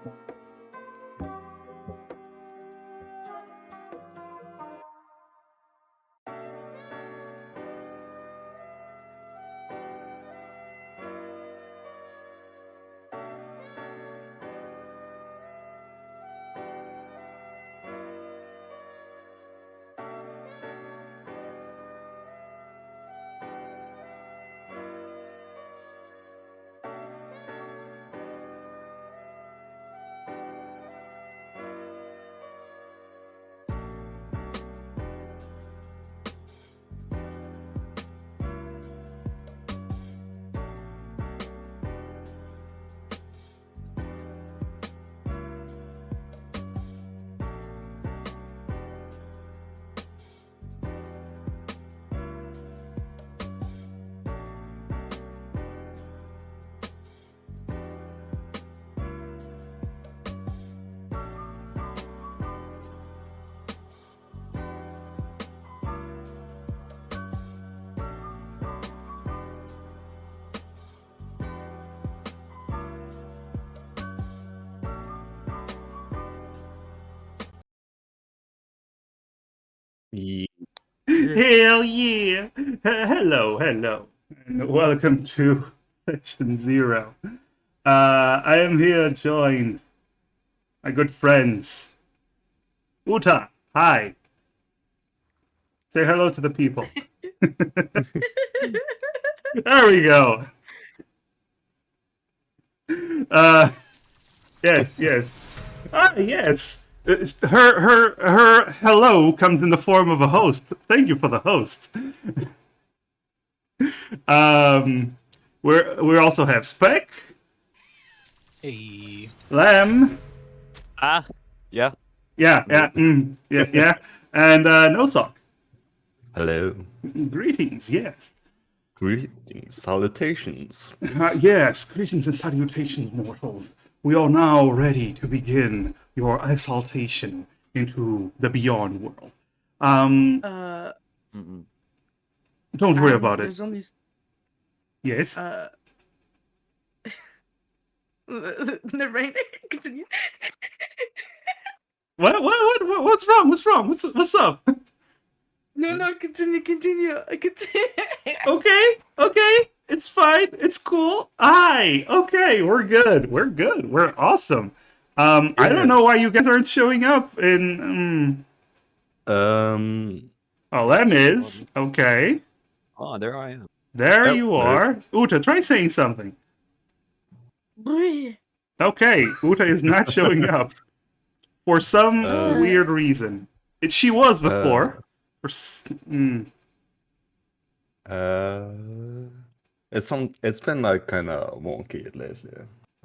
Yeah. Hell yeah! Hello, hello, and welcome to Session 0. I am here joined by good friends. Uta, hi. Say hello to the people. There we go. Yes, yes. Ah, yes. Her hello comes in the form of a host. Thank you for the host. We also have Spec, Hey. Lamb, Yeah. yeah, and Nosock. Hello. Greetings, yes. Greetings, salutations. Yes, greetings and salutations, mortals. We are now ready to begin your exaltation into the beyond world. Don't worry about it. There's only Yes. never mind. Continue. What's wrong? What's up? No, continue. Okay. It's fine. It's cool. Aye. Okay, we're good. We're awesome. I don't know why you guys aren't showing up in. Oh, Lem is okay. Oh, there I am. There Oh, you are. Uta, try saying something. Okay, Uta is not showing up for some weird reason. She was before. It's been like kind of wonky lately.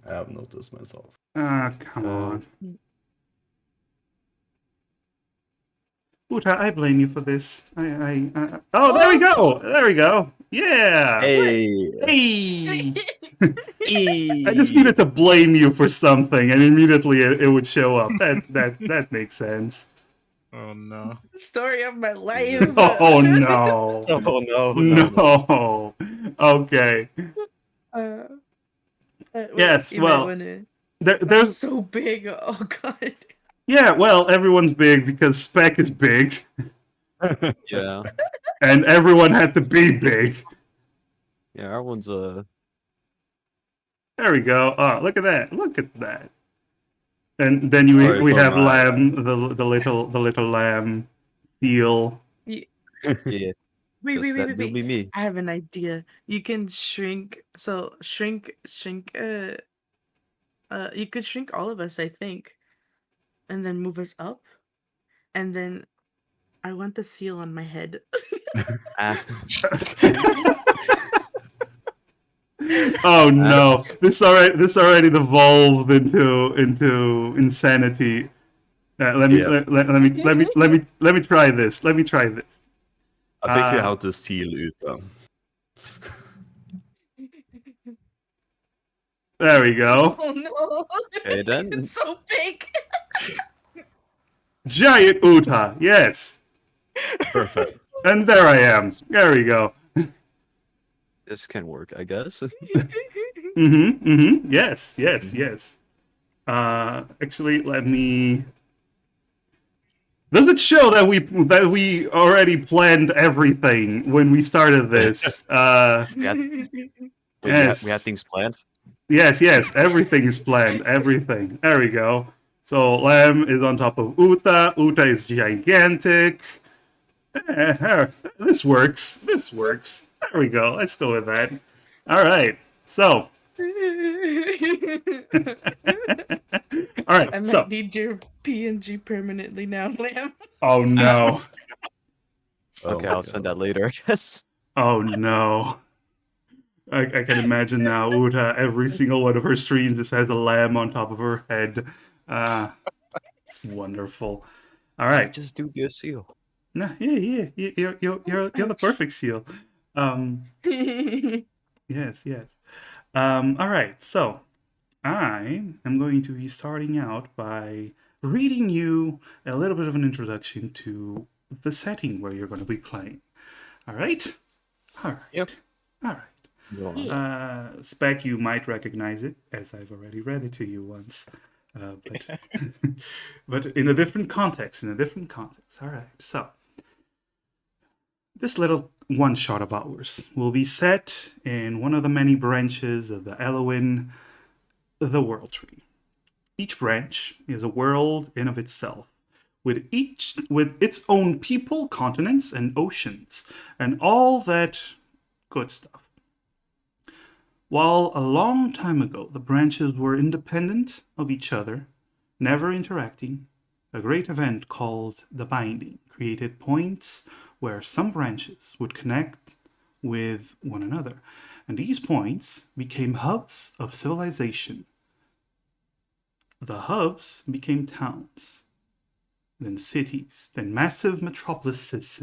I have noticed myself. Come on. Uta, I blame you for this. Oh, there we go. There we go. Yeah. Hey. Hey. I just needed to blame you for something, and immediately it would show up. That makes sense. Oh no. Story of my life. Oh no. Oh no. No. Okay. Yes. Well, there's so big. Oh god. yeah. Well, everyone's big because Spec is big, Yeah. and everyone had to be big. Yeah, everyone's There we go. Oh, look at that! Look at that! And then Sorry we for have my- Lamb, the little lamb seal. yeah. Wait. That'll be me. I have an idea. You can shrink. You could shrink all of us, I think, and then move us up, and then I want the seal on my head. Oh no! This already devolved into insanity. Let me try this. Let me try this. I think you have to seal Uta. There we go. Oh no! Okay, then. It's so big. Giant Uta. Yes. Perfect. And there I am. There we go. This can work, I guess. Yes. Actually, let me. Does it show that we already planned everything when we started this? Yeah. Wait, we had Yes. things planned. Yes. Everything is planned. Everything. There we go. So Lamb is on top of Uta. Uta is gigantic. This works. This works. There we go. Let's go with that. All right. So. All right. I So. might need your PNG permanently now, Lamb. Oh no. Oh Okay, my I'll send God. that later, I guess. Oh no. I can imagine now Uta, every single one of her streams just has a lamb on top of her head. It's wonderful. All You right. just do be a seal. No, yeah. You're the perfect seal. Um, yes. All right. So I am going to be starting out by reading you a little bit of an introduction to the setting where you're going to be playing. All right. All right. Yep. All right. Go on. Yeah. Spec, you might recognize it, as I've already read it to you once, but but in a different context. All right. So this little one shot of ours will be set in one of the many branches of the Elohim, the World Tree. Each branch is a world in of itself, with its own people, continents, and oceans, and all that good stuff. While a long time ago the branches were independent of each other, never interacting, a great event called the Binding created points where some branches would connect with one another, and these points became hubs of civilization. The hubs became towns, then cities, then massive metropolises,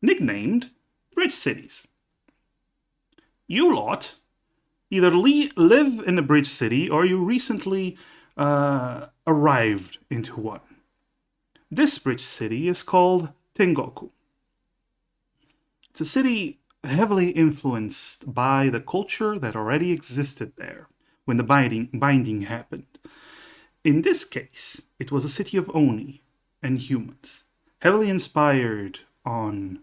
nicknamed bridge cities. You lot either live in a bridge city or you recently arrived into one. This bridge city is called Tengoku. It's a city heavily influenced by the culture that already existed there when the binding happened. In this case, it was a city of Oni and humans, heavily inspired on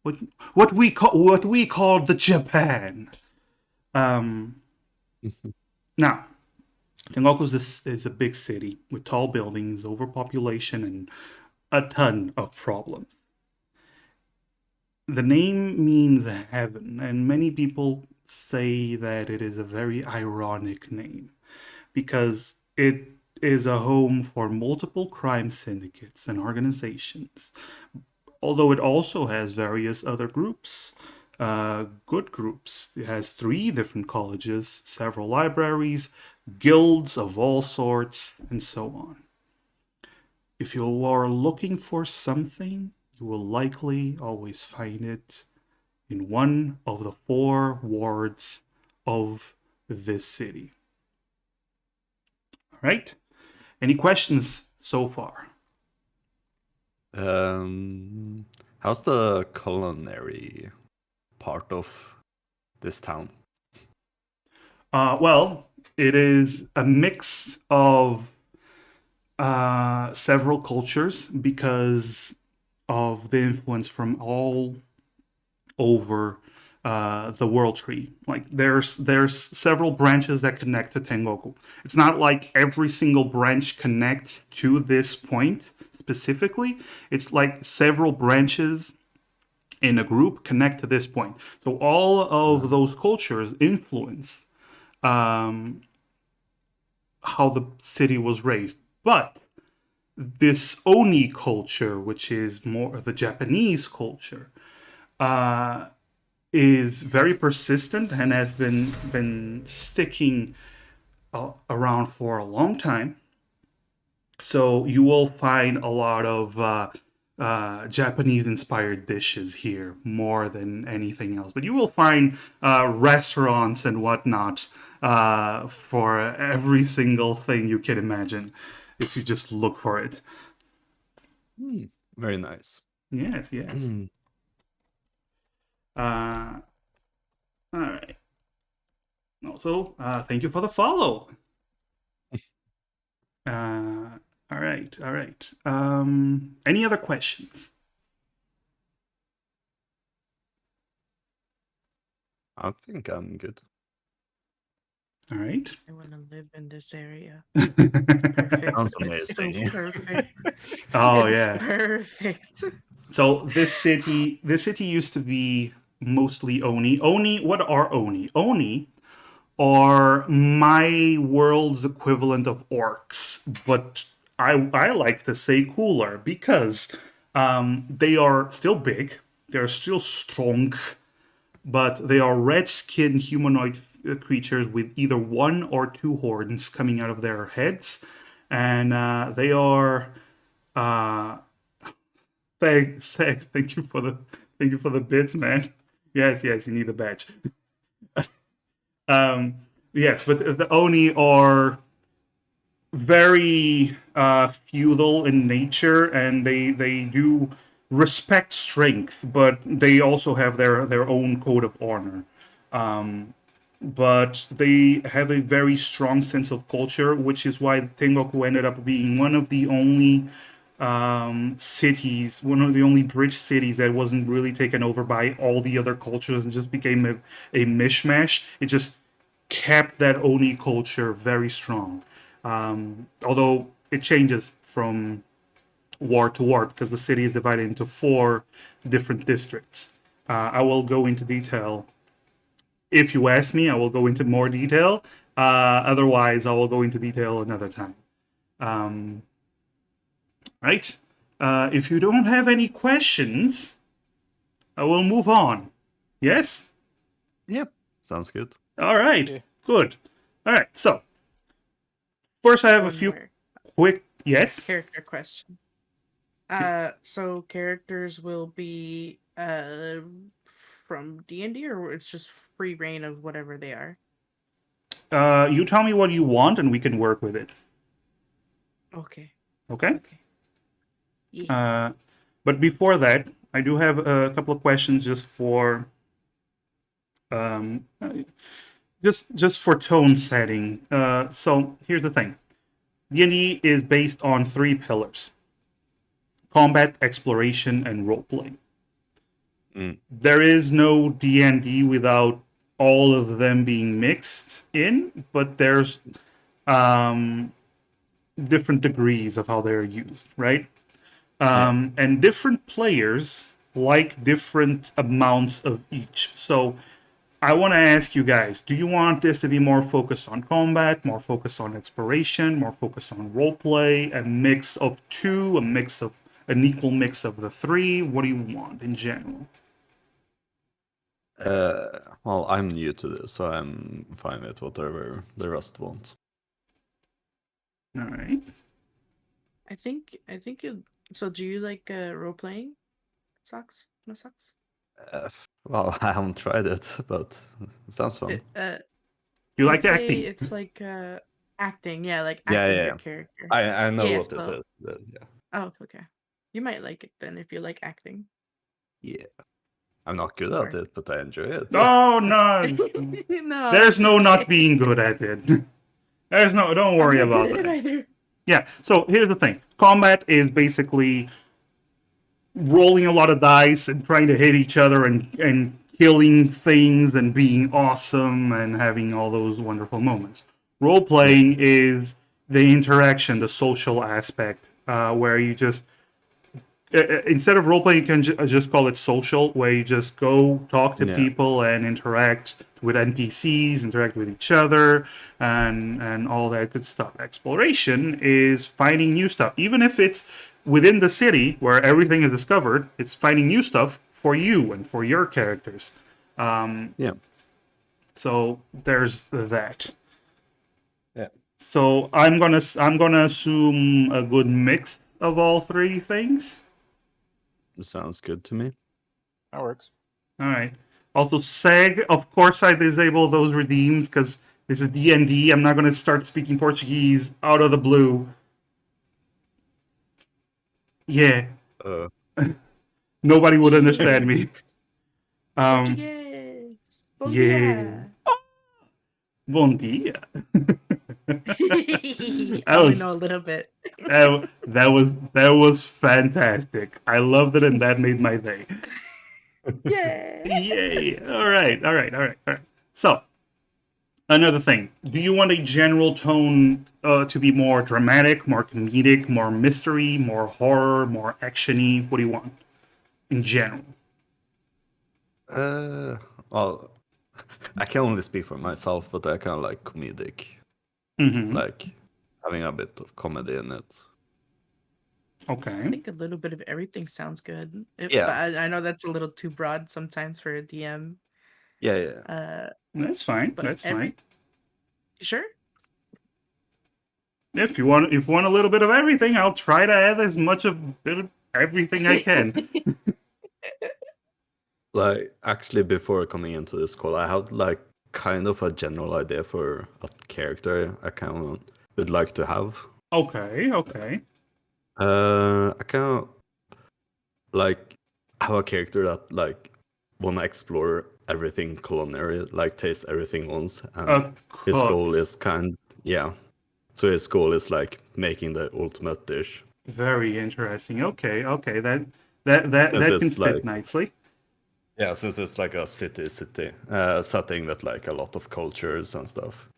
what we call the Japan. Now, Tengoku is a big city with tall buildings, overpopulation, and a ton of problems. The name means heaven, and many people say that it is a very ironic name because it is a home for multiple crime syndicates and organizations, although it also has various other groups, good groups. It has 3 different colleges, several libraries, guilds of all sorts, and so on. If you are looking for something, you will likely always find it in one of the 4 wards of this city. All right? Any questions so far? How's the culinary part of this town? Well, it is a mix of several cultures because of the influence from all over the world tree. Like there's several branches that connect to Tengoku. It's not like every single branch connects to this point specifically. It's like several branches in a group connect to this point. So all of those cultures influence how the city was raised. But this Oni culture, which is more the Japanese culture, is very persistent and has been sticking around for a long time. So you will find a lot of Japanese-inspired dishes here more than anything else. But you will find restaurants and whatnot for every single thing you can imagine if you just look for it. Very nice. Yes. All right. Also, thank you for the follow. All right, all right. Any other questions? I think I'm good. All right. I want to live in this area. Oh Perfect. Sounds It's so amazing. perfect. It's yeah. perfect. So this city used to be mostly Oni. Oni, what are Oni? Oni are my world's equivalent of orcs, but I like to say cooler because they are still big, they're still strong, but they are red-skinned humanoid creatures with either one or two horns coming out of their heads, and they are. Thank you for the bits, man. Yes, yes, you need a badge. Um, yes, but the Oni are very feudal in nature, and they do respect strength, but they also have their own code of honor. But they have a very strong sense of culture, which is why Tengoku ended up being one of the only cities, one of the only bridge cities that wasn't really taken over by all the other cultures and just became a mishmash. It just kept that Oni culture very strong. Although it changes from war to war because the city is divided into 4 different districts. I will go into detail. If you ask me, I will go into more detail. Otherwise, I will go into detail another time. Right? If you don't have any questions, I will move on. Yes? Yep. Sounds good. All right. Yeah. Good. All right. So, first, I have a One few more quick. Yes? character question. So characters will be from D&D, or it's just free reign of whatever they are. You tell me what you want and we can work with it. Okay. Okay? Okay. Yeah. But before that, I do have a couple of questions just for um, just for tone setting. So here's the thing: D&D is based on 3 pillars: combat, exploration, and roleplay. There is no D&D without all of them being mixed in, but there's different degrees of how they're used, right? And different players like different amounts of each. So I want to ask you guys, do you want this to be more focused on combat, more focused on exploration, more focused on roleplay, a mix of 2, an equal mix of the 3? What do you want in general? Well, I'm new to this, so I'm fine with whatever the rest want. All right. I think you. So do you like role playing? Socks? No socks. Well, I haven't tried it, but it sounds fun. You like Let's say acting? it's like acting. Yeah, like Yeah, acting yeah, your yeah. character. I know Yeah, what it so. is. But yeah. Oh, okay. You might like it then if you like acting. Yeah. I'm not good at it, but I enjoy it. Oh no! No, There's it's no not okay. being good at it. There's no. Don't I'm worry not about good at it that. either. Yeah. So here's the thing: combat is basically rolling a lot of dice and trying to hit each other and killing things and being awesome and having all those wonderful moments. Role playing is the interaction, the social aspect, where you just instead of role playing, you can just call it social, where you just go talk to Yeah. people and interact with NPCs, interact with each other, and all that good stuff. Exploration is finding new stuff, even if it's within the city where everything is discovered. It's finding new stuff for you and for your characters. Yeah. So there's that. Yeah. So I'm gonna assume a good mix of all 3 things. Sounds good to me. That works. All right. Also, SEG, of course, I disable those redeems because this is D&D. I'm not going to start speaking Portuguese out of the blue. Yeah, Uh, nobody would understand me. Portuguese. Bom Yeah. dia. Bom dia. That I only was know a little bit. that was fantastic. I loved it, and that made my day. Yay! Yay! All right, all right, all right, all right. So another thing, do you want a general tone to be more dramatic, more comedic, more mystery, more horror, more actiony? What do you want in general? Well, I can only speak for myself, but I kind of like comedic, Mm-hmm. like having a bit of comedy in it. I Okay. think a little bit of everything sounds good. Yeah. But I know that's a little too broad sometimes for a DM. Yeah, yeah. That's fine. But That's fine. sure. If you want a little bit of everything, I'll try to add as much of bit of everything I can. Like, actually, before coming into this call, I had like kind of a general idea for a character I kind of would like to have. Okay. Okay. I kind of like have a character that like wanna explore everything culinary, like taste everything once, and A his cook. goal is yeah. So his goal is like making the ultimate dish. Very interesting. Okay. Okay. That Since can it's fit like nicely. yeah, since it's like a city setting with like a lot of cultures and stuff.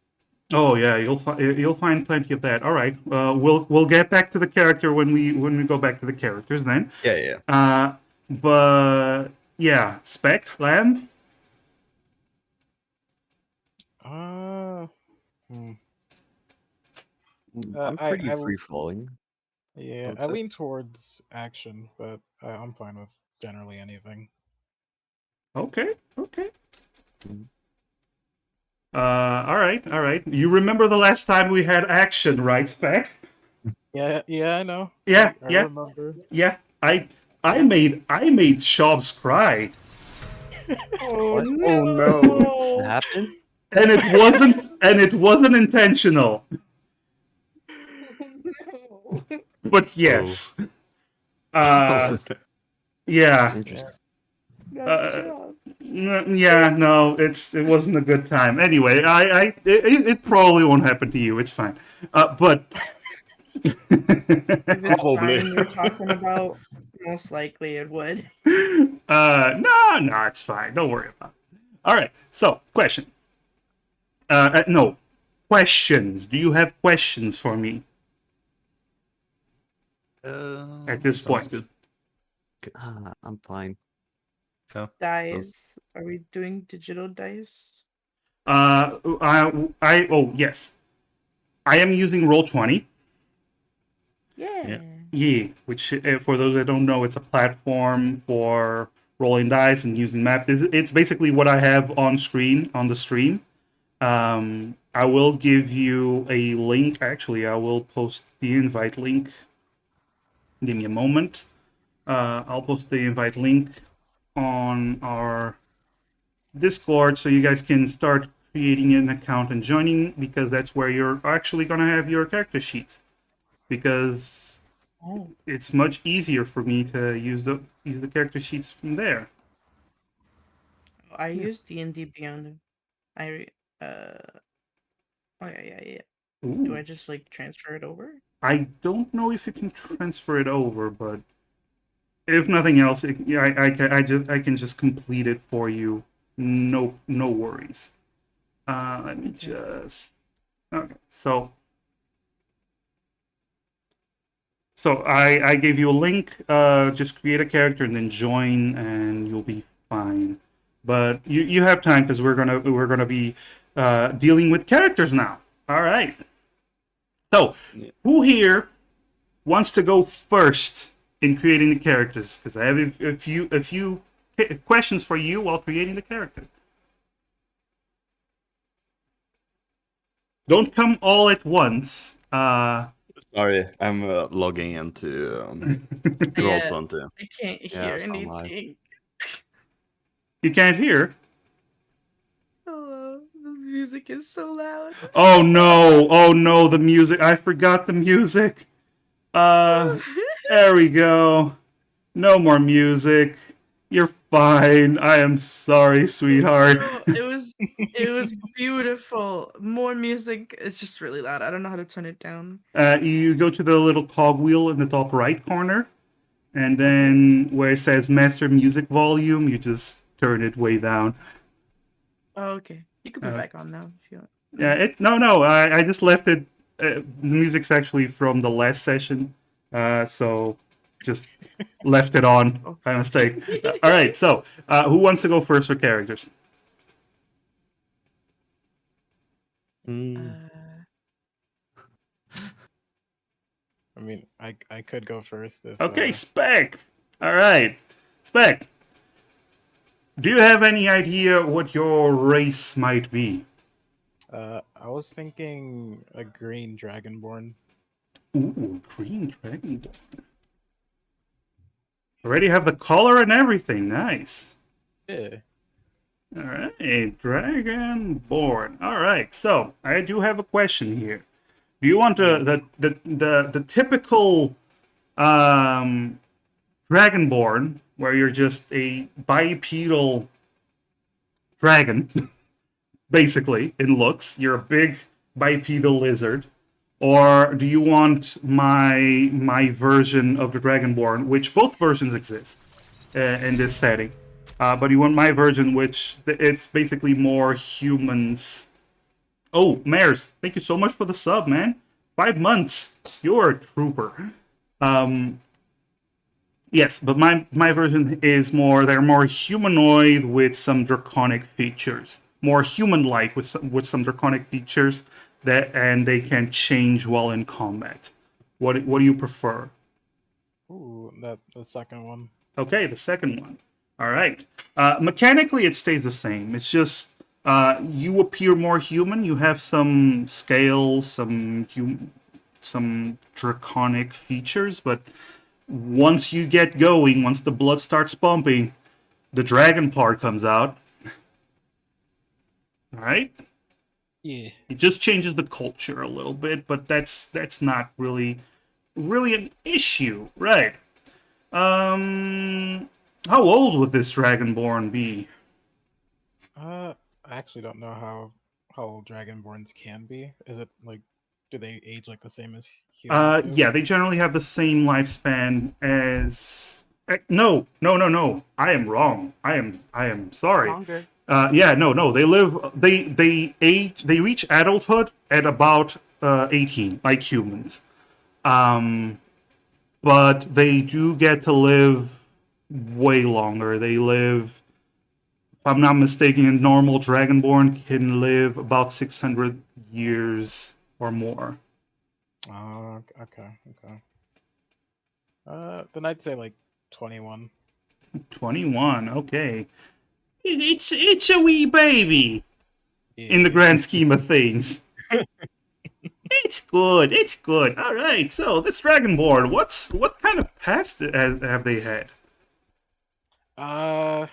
Oh yeah, you'll find plenty of that. All right. We'll get back to the character when we go back to the characters then. Yeah, yeah. But yeah, Spec Lamb. Uh, hmm. I'm I, pretty I, free falling. I yeah, would I say. lean towards action, but I'm fine with generally anything. Okay. Okay. Mhm. All right. All right. You remember the last time we had action, right, Spec? Yeah, I know. Yeah. I Yeah. remember. Yeah. I made Shops cry, Oh What? Oh no! What happened? and it wasn't intentional. no. But yes. Oh, Yeah. Interesting. Not Uh, shops. Yeah, no, it wasn't a good time. Anyway, it probably won't happen to you. It's fine. But If it's Probably. fine you're talking about, most likely it would. no, it's fine. Don't worry about it. All right. So, question. No, questions. Do you have questions for me at this sounds point? good. I'm fine. Yeah. Dice. Are we doing digital dice? Oh yes, I am using Roll20. Yeah. Yeah, which for those that don't know, it's a platform for rolling dice and using map. It's basically what I have on screen on the stream. I will give you a link. Actually, I will post the invite link. Give me a moment. I'll post the invite link on our Discord so you guys can start creating an account and joining, because that's where you're actually gonna have your character sheets. Because Oh. it's much easier for me to use the character sheets from there. I use D&D Beyond. I oh yeah. Do Ooh. I just like transfer it over? I don't know if you can transfer it over, but if nothing else, I can just complete it for you. No worries. Let me just okay. So I gave you a link. Just create a character and then join, and you'll be fine. But you have time, because we're gonna be dealing with characters now. All right. So who here wants to go first in creating the characters? Because I have a few questions for you while creating the character. Don't come all at once. Sorry, I'm logging into Yeah. Roll20. I can't Yeah, hear so am I. anything. You can't hear. Oh, the music is so loud. Oh no, the music. I forgot the music. There we go. No more music. You're fine. I am sorry, sweetheart. No, it was beautiful. More music. It's just really loud. I don't know how to turn it down. You go to the little cogwheel in the top right corner, and then where it says master music volume, you just turn it way down. Oh, okay. You can put it back on now if you want. Yeah, no. I just left it. The music's actually from the last session, so just left it on by mistake. All right, so who wants to go first for characters? Mm. I mean, I could go first if. Okay, Spec. All right, Spec. Do you have any idea what your race might be? I was thinking a green dragonborn. Ooh, green dragon. Already have the color and everything. Nice. Yeah. All right, dragonborn. All right, so I do have a question here. Do you want the typical dragonborn, where you're just a bipedal dragon, basically in looks? You're a big bipedal lizard, or do you want my version of the dragonborn, which both versions exist in this setting? But you want my version, which it's basically more humans. Oh, Mares, thank you so much for the sub, man. 5 months. You're a trooper. Yes, but my version is they're more humanoid with some draconic features. More human-like with some draconic features and they can change while in combat. What do you prefer? Ooh, the second one. Okay, the second one. All right. Mechanically, it stays the same. It's just you appear more human. You have some scales, some draconic features, but once you get going, once the blood starts pumping, the dragon part comes out. All right. Yeah. It just changes the culture a little bit, but that's not really an issue, right? How old would this dragonborn be? I actually don't know how old dragonborns can be. Is it like, do they age like the same as humans do? Yeah, they generally have the same lifespan as. No. I am wrong. I am sorry. Longer. Yeah, no. They live. They age. They reach adulthood at about 18, like humans. But they do get to live way longer. They live, if I'm not mistaken, a normal dragonborn can live about 600 years or more. Okay. Then I'd say like 21. 21. Okay. It's a wee baby in the Yeah. grand scheme of things. It's good. All right. So this dragonborn, what kind of past have they had? Uh,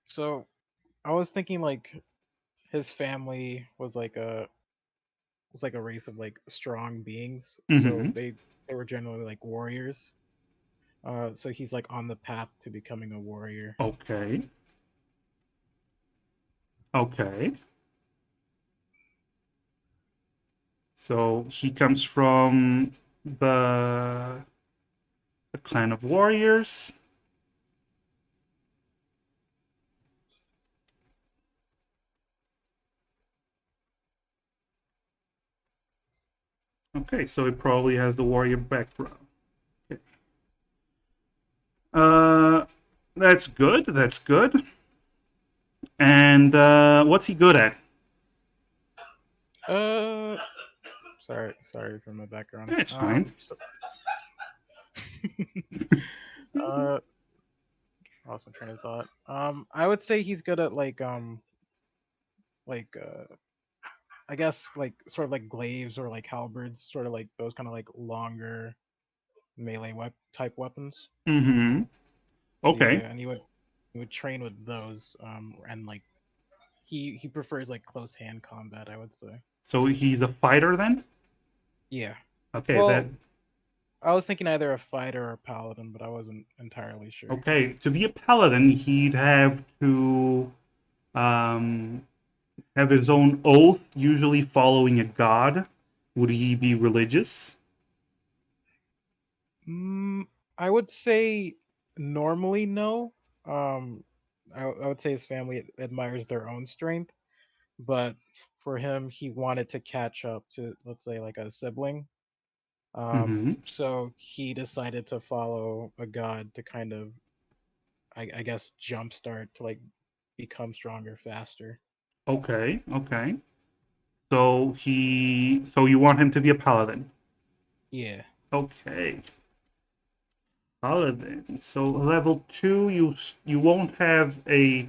So I was thinking like his family was like a race of like strong beings. So Mm-hmm. they were generally like warriors. So he's like on the path to becoming a warrior. Okay. So he comes from the clan of warriors. Okay, so he probably has the warrior background. Okay. That's good. And what's he good at? Sorry for my background. It's fine. Lost my train of thought. I would say he's good at like I guess like sort of like glaives or like halberds, sort of like those kind of like longer melee type weapons. Mm-hmm. Okay. Yeah, and he would train with those. And like he prefers like close hand combat, I would say. So he's a fighter then? Yeah. Okay, Well, I was thinking either a fighter or a paladin, but I wasn't entirely sure. Okay, to be a paladin, he'd have to um, have his own oath, usually following a god. Would he be religious? I would say normally no. Um, I would say his family admires their own strength, but for him, he wanted to catch up to, let's say, like a sibling. Mm-hmm. So he decided to follow a god to kind of, I guess, jumpstart to like become stronger faster. Okay, okay. So you want him to be a paladin? Yeah. Okay, paladin. So level 2, you won't have a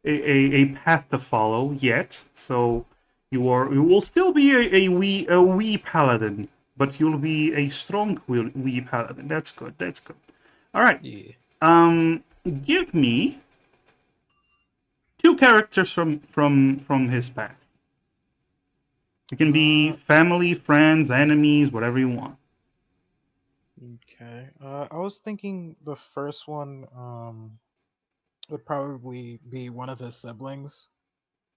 path to follow yet. So you will still be a wee paladin, but you'll be a strong wee paladin. That's good. That's good. All right. Yeah. Give me 2 characters from his past. It can be family, friends, enemies, whatever you want. Okay. I was thinking the first one would probably be one of his siblings.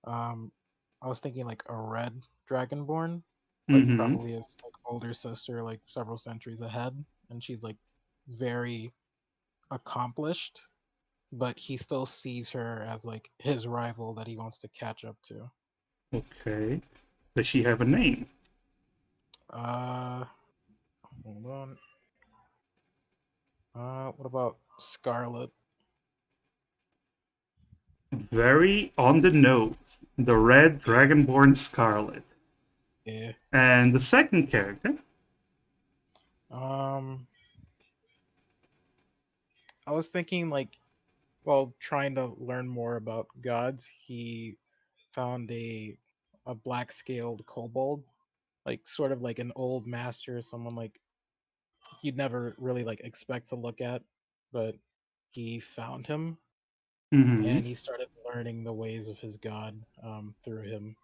Um, I was thinking like a red dragonborn, like Mm-hmm. probably his like older sister, like several centuries ahead, and she's like very accomplished, but he still sees her as like his rival that he wants to catch up to. Okay. Does she have a name? Uh, hold on. What about Scarlet? Very on the nose. The red Yeah. dragonborn Scarlet. Yeah. And the second character? Um, I was thinking like, while trying to learn more about gods, he found a black scaled kobold, like sort of like an old master, someone like you'd never really like expect to look at, but he found him Mm-hmm. and he started learning the ways of his god through him.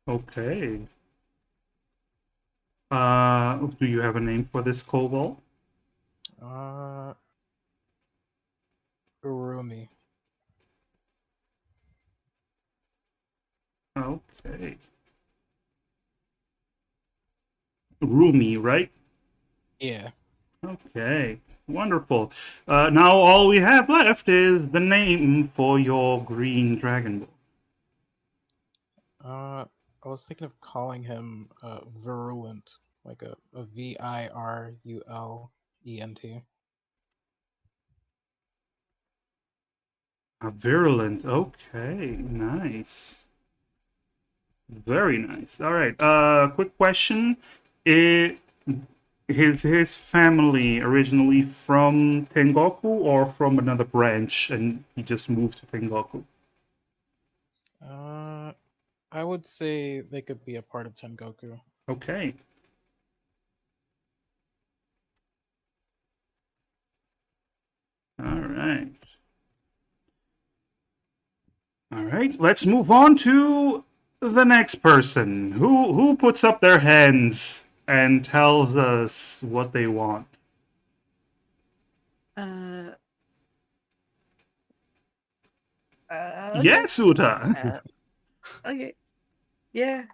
Okay. Do you have a name for this kobold? Uh, Urumi. Okay. Rumi, right? Yeah. Okay. Wonderful. Now all we have left is the name for your green dragon. I was thinking of calling him Virulent, like a Virulent. Virulent. Okay, nice. Very nice. All right. Quick question. It, his family originally from Tengoku or from another branch, and he just moved to Tengoku? I would say they could be a part of Tengoku. Okay. All right. All right. Let's move on to the next person. Who puts up their hands and tells us what they want? Okay. Yes, Uta. Okay. Yeah.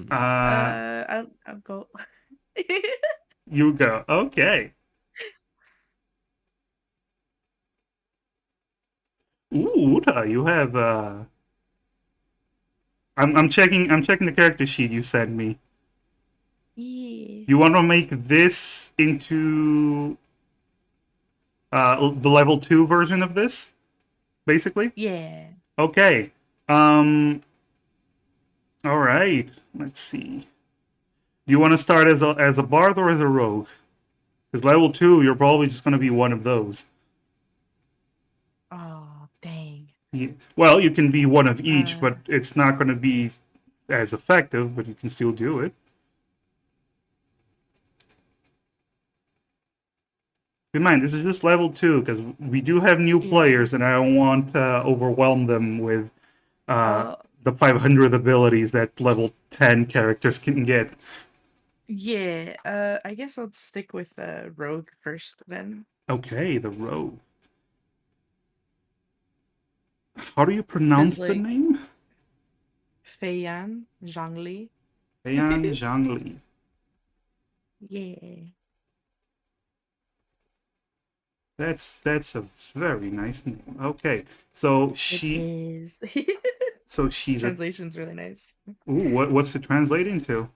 I'll go. You go. Okay. Ooh, Uta, you have I'm checking the character sheet you sent me. Yeah. You want to make this into the level 2 version of this, basically? Yeah. Okay. All right. Let's see. Do you want to start as a bard or as a rogue? Because level 2, you're probably just going to be one of those. Oh, dang. Yeah. Well, you can be one of each, Uh, but it's not going to be as effective, but you can still do it. Keep in mind, this is just level 2, because we do have new Yeah. players, and I don't want to overwhelm them with uh, the 500 abilities that level 10 characters can get. Yeah, I guess I'll stick with Rogue first then. Okay, the rogue. How do you Because pronounce the like name? Feiyan Zhangli. Heian Zhangli. Yeah, That's a very nice name. Okay, so it is. she's a. Translation's really nice. Ooh, what's it translate into?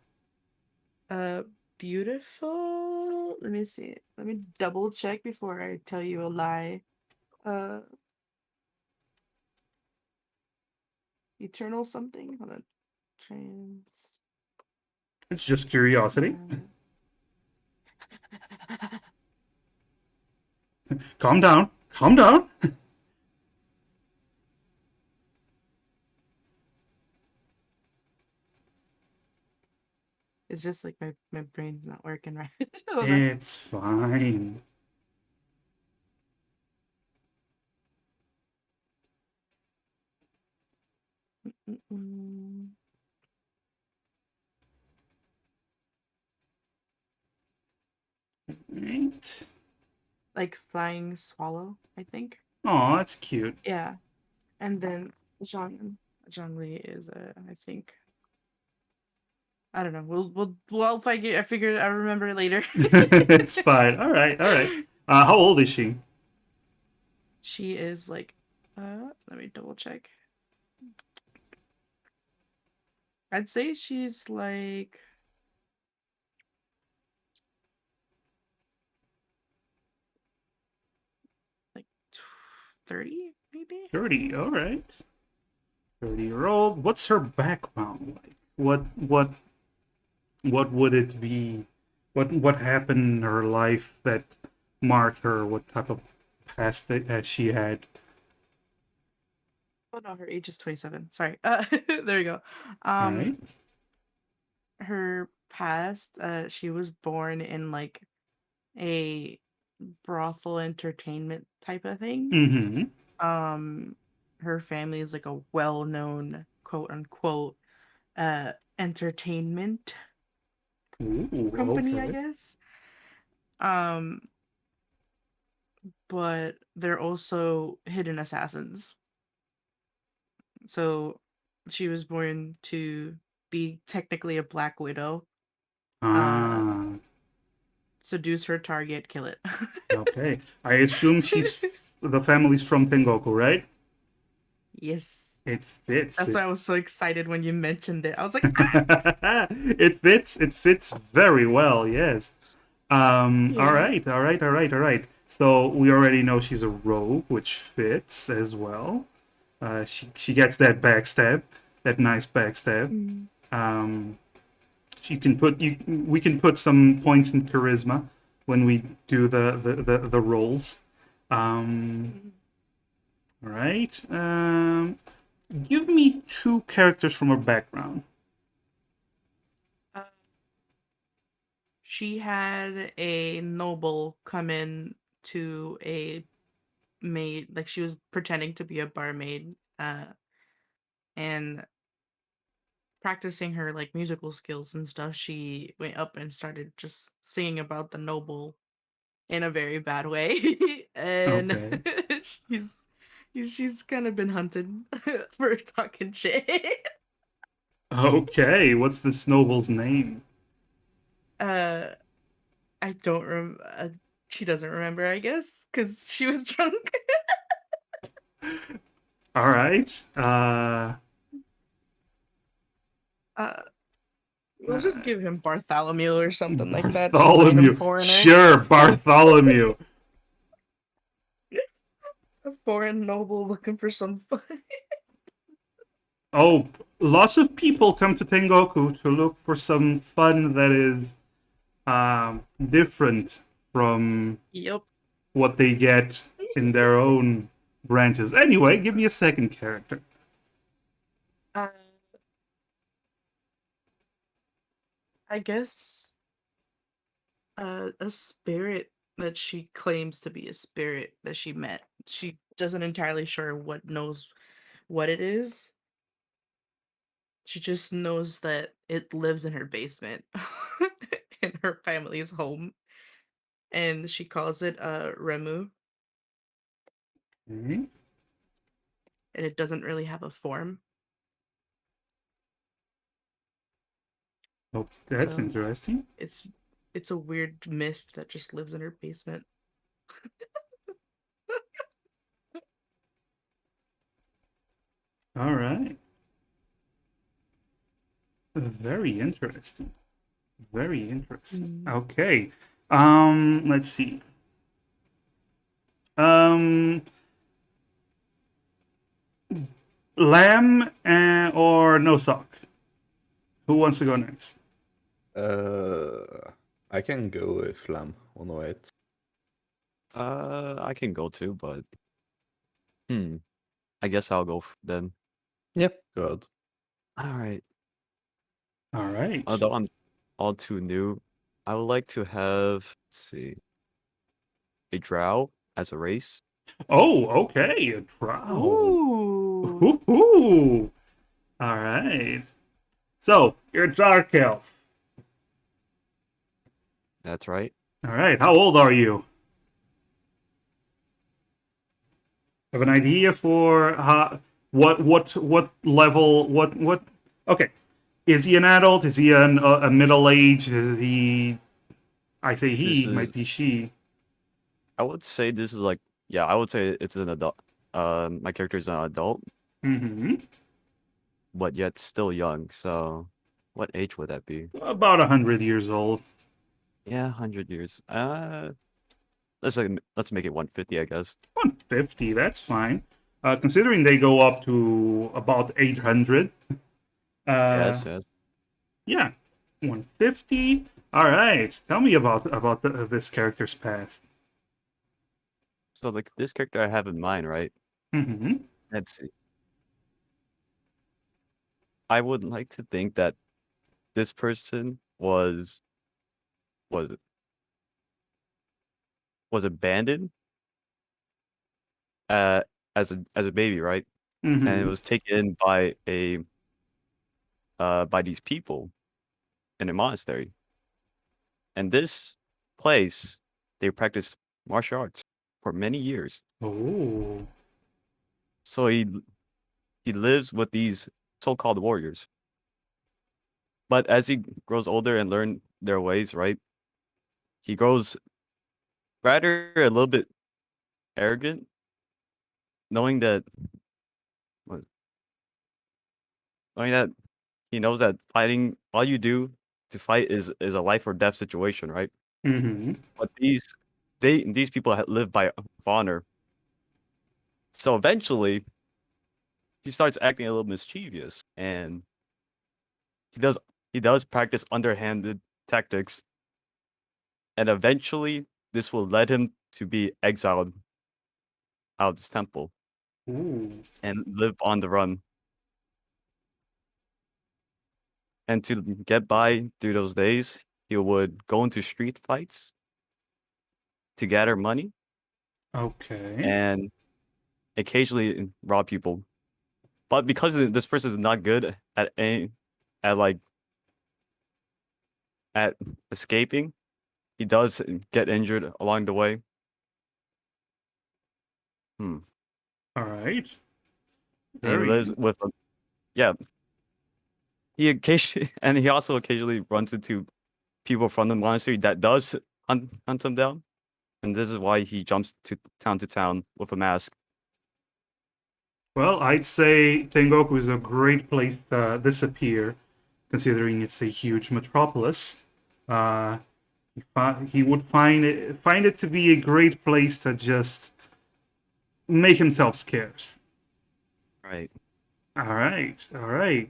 Uh, Beautiful. Let me see. Let me double check before I tell you a lie. Uh, Eternal something. Hold on. Trans. It's just curiosity. Calm down. Calm down. It's just like my brain's not working right. Hold on. It's fine. Mm-mm. Right. Like flying swallow, I think. Oh, that's cute. Yeah, and then Zhongli is I think. I don't know. Well if I figure I remember it later. It's fine. All right. All right. How old is she? She is like let me double check. I'd say she's like like 30 maybe. 30. All right. 30-year-old. What's her background like? What would it be? What happened in her life that marked her? What type of past that she had? Oh no, her age is 27. Sorry. There you go. All right. Her past, she was born in like a brothel entertainment type of thing. Mm-hmm. Um, her family is like a well-known quote unquote entertainment Ooh, company, I okay. guess. Um, but they're also hidden assassins. So she was born to be technically a Black Widow. Uh, Ah, Seduce her target, kill it. okay. I assume the family's from Tengoku, right? Yes. It fits. That's why I was so excited when you mentioned it. I was like, It fits. It fits very well. Yes. All yeah. right. All right. All right. All right. So we already know she's a rogue, which fits as well. She gets that backstab, that nice backstab. Mm. Um, she can put you. We can put some points in charisma when we do the rolls. Um, Mm. all right. Give me two characters from her background. Uh, she had a noble come in to a maid, like she was pretending to be a barmaid, and practicing her like musical skills and stuff. She went up and started just singing about the noble in a very bad way, and Okay. she's she's kind of been hunted for talking shit. Okay. What's the snowball's name? uh I don't she doesn't remember, I guess, because she was drunk. All right. uh we'll just give him Bartholomew or something like that, some random Bartholomew. foreigner. Sure, Bartholomew. A foreign noble looking for some fun. Oh, lots of people come to Tengoku to look for some fun that is different from Yep. what they get in their own branches. Anyway, give me a second character. uh I guess a spirit that she claims to be a spirit that she met. She doesn't entirely sure what knows what it is. She just knows that it lives in her basement. her family's home, and she calls it Remu, Okay. and it doesn't really have a form. Oh, that's So interesting. it's a weird mist that just lives in her basement. All right. Very interesting. Very interesting. Mm. Okay. Let's see. Um, Lamb or Nosock? Who wants to go next? I can go with Lamb 108. I can go too, but I guess I'll go then. Yep, go ahead. All right. All right. Although I'm all too new, I would like to have, let's see, a drow as a race. Oh, okay. A drow. Ooh. Ooh. All right. So you're a dark elf. That's right. All right. How old are you? Have an idea for what level what? Okay. Is he an adult? Is he a middle age? Is he? I say This he is, might be she. I would say this is like, yeah, I would say it's an adult. My character is an adult, Mm-hmm. but yet still young. So, what age would that be? About 100 years old. Yeah, 100 years. Let's make it 150, I guess. 150. That's fine. Considering they go up to about 800. Yes, yes. Yeah, 150. All right. Tell me about this character's past. So like this character I have in mind, right? Mm-hmm. Let's see. I would like to think that this person was was abandoned uh as a baby, right? And it Mm-hmm. was taken by by these people in a monastery. And this place, they practice martial arts for many years. Oh. So he lives with these so-called warriors. But as he grows older and learn their ways, right? He grows rather a little bit arrogant, knowing that what- knowing that he knows that fighting all you do to fight is a life or death situation, right? Mm-hmm. But these people live by honor. So eventually, he starts acting a little mischievous, and he does he does practice underhanded tactics, and eventually this will lead him to be exiled out of this temple Ooh. and live on the run. And to get by through those days, he would go into street fights to gather money Okay. and occasionally rob people. But because this person is not good at like at escaping, he does get injured along the way. Hmm. All right. And he lives Very. with a yeah. He occasionally and he also occasionally runs into people from the monastery that does hunt him down. And this is why he jumps to town with a mask. Well, I'd say Tengoku is a great place to disappear, considering it's a huge metropolis. Uh, he would find it to be a great place to just make himself scarce. Right. All right, all right.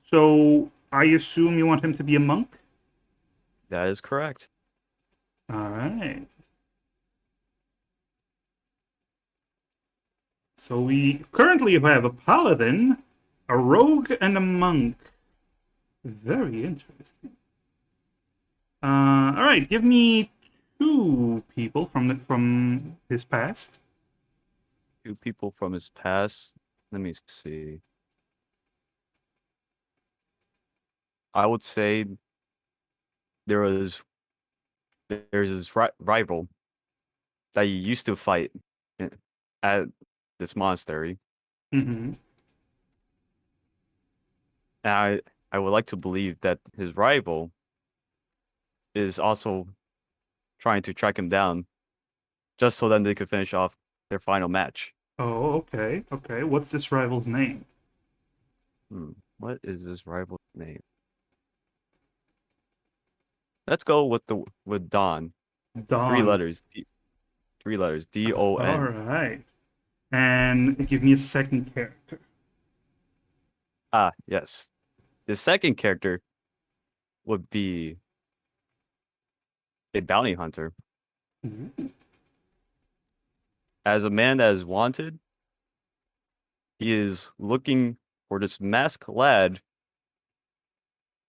So I assume you want him to be a monk. That is correct. All right. So we currently have a paladin, a rogue, and a monk. Very interesting. All right, give me two people from his past. Two people from his past. Let me see. I would say there's this rival that you used to fight at this monastery, Mm-hmm. and I would like to believe that his rival is also trying to track him down, just so then they could finish off their final match. Oh, okay. Okay. What's this rival's name? What is this rival's name? Let's go with Don. Don. 3 letters. 3 letters. All DON. right. And give me a second character. Ah, yes. The second character would be a bounty hunter. Ooh. As a man that is wanted, he is looking for this masked lad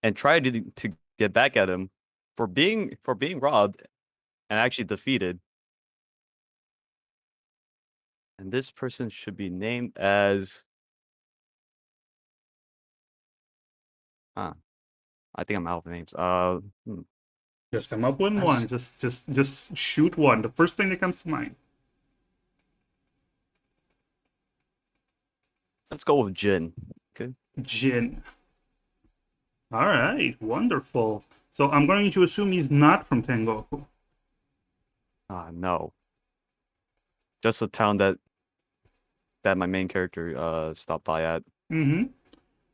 and try to get back at him for being robbed and actually defeated. And this person should be named as I think I'm out of names. Just come up with one. Just shoot one. The first thing that comes to mind. Let's go with Jin. Okay. Jin. All right. Wonderful. So I'm going to assume he's not from Tengoku. No. Just a town that my main character stopped by at. Mm-hmm.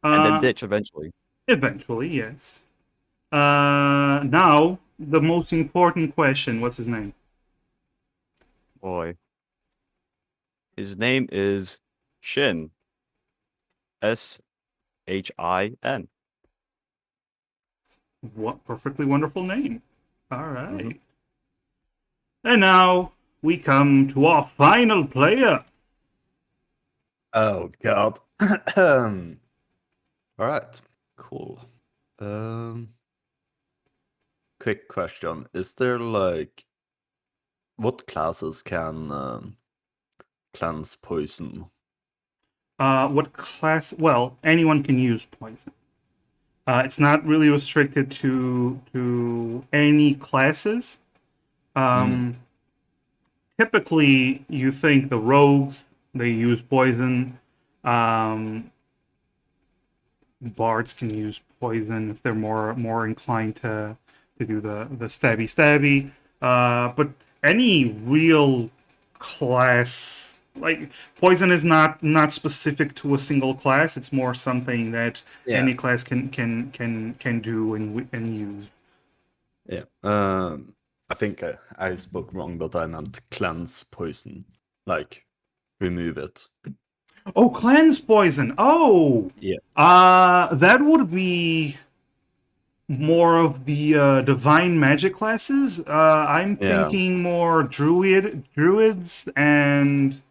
And then ditch eventually. Eventually, yes. Now, the most important question. What's his name? Boy. His name is Shin. SHIN. What perfectly wonderful name. All right. Mhm. And now we come to our final player. Oh god. All right. Cool. Quick question: is there like what classes can cleanse poison? What class? Well, anyone can use poison. It's not really restricted to any classes. Typically, you think the rogues, they use poison. Bards can use poison if they're more inclined to do the stabby. But any real class, like poison is not specific to a single class. It's more something that any class can do and use. Yeah. I think I spoke wrong, but I meant cleanse poison, like remove it. Oh, cleanse poison. Oh, Yeah. that would be more of the divine magic classes. I'm thinking more druids and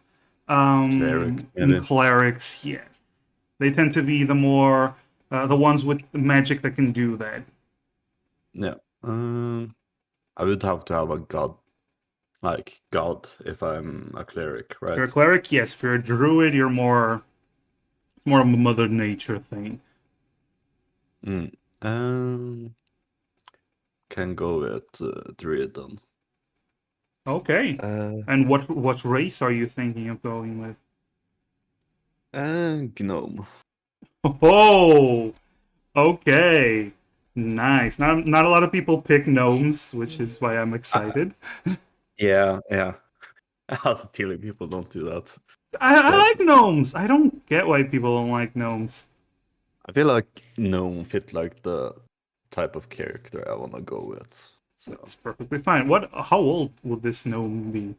Clerics, maybe. clerics. Yes, they tend to be the more the ones with magic that can do that. Yeah. I would have to have a god, like god, if I'm a cleric, right? If you're a cleric, yes. If you're a druid, you're more of a Mother Nature thing. Can go with druid then. Okay. And what race are you thinking of going with? Gnome. Oh, okay. Nice. Not a lot of people pick gnomes, which is why I'm excited. Yeah. I have a feeling people don't do that. I like gnomes. I don't get why people don't like gnomes. I feel like gnome fit like the type of character I want to go with. So It's perfectly fine. How old will this gnome be?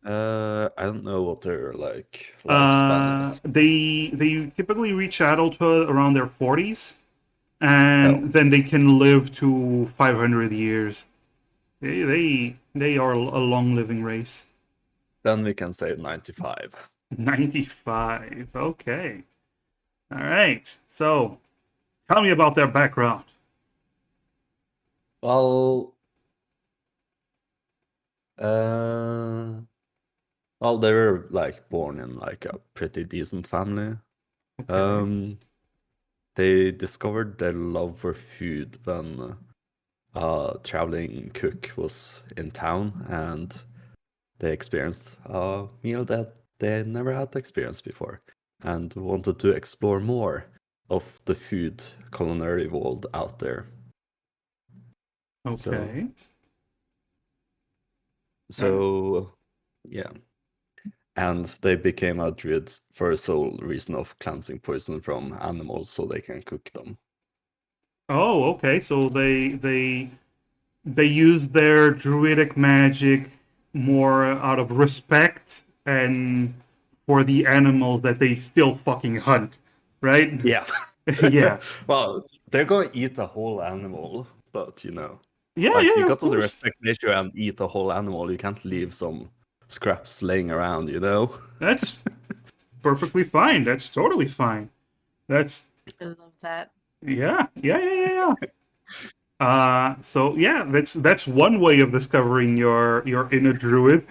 I don't know what their like lifespan is. They typically reach adulthood around their 40s, and then they can live to 500 years. They are a long living race. Then we can say 95. 95. Okay. All right. So, tell me about their background. Well, they were like born in like a pretty decent family. Okay. They discovered their love for food when a traveling cook was in town and they experienced a meal that they never had experienced before and wanted to explore more of the food culinary world out there. Okay. So yeah. And they became a druid for the sole reason of cleansing poison from animals so they can cook them. Oh, okay. So they use their druidic magic more out of respect and for the animals that they still fucking hunt, right? Yeah. Yeah. Well, they're gonna eat a whole animal, but Yeah, like you yeah, got of to course. respect nature and eat a whole animal. You can't leave some scraps laying around, That's perfectly fine. That's totally fine. That's I love that. yeah. So yeah, that's one way of discovering your inner druid.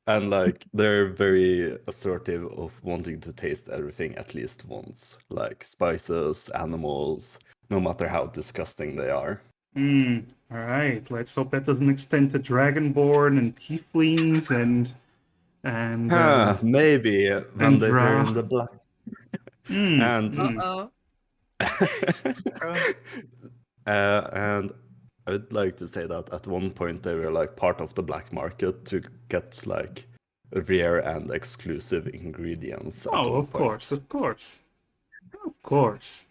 And like they're very assertive of wanting to taste everything at least once, like spices, animals, no matter how disgusting they are. All right. Let's hope that doesn't extend to Dragonborn and Tieflings and Maybe when and they were Drow. in the black. Mm, And mm. Uh-oh. and I would like to say that at one point they were like part of the black market to get like rare and exclusive ingredients at Oh, one of course, point. of course, of course.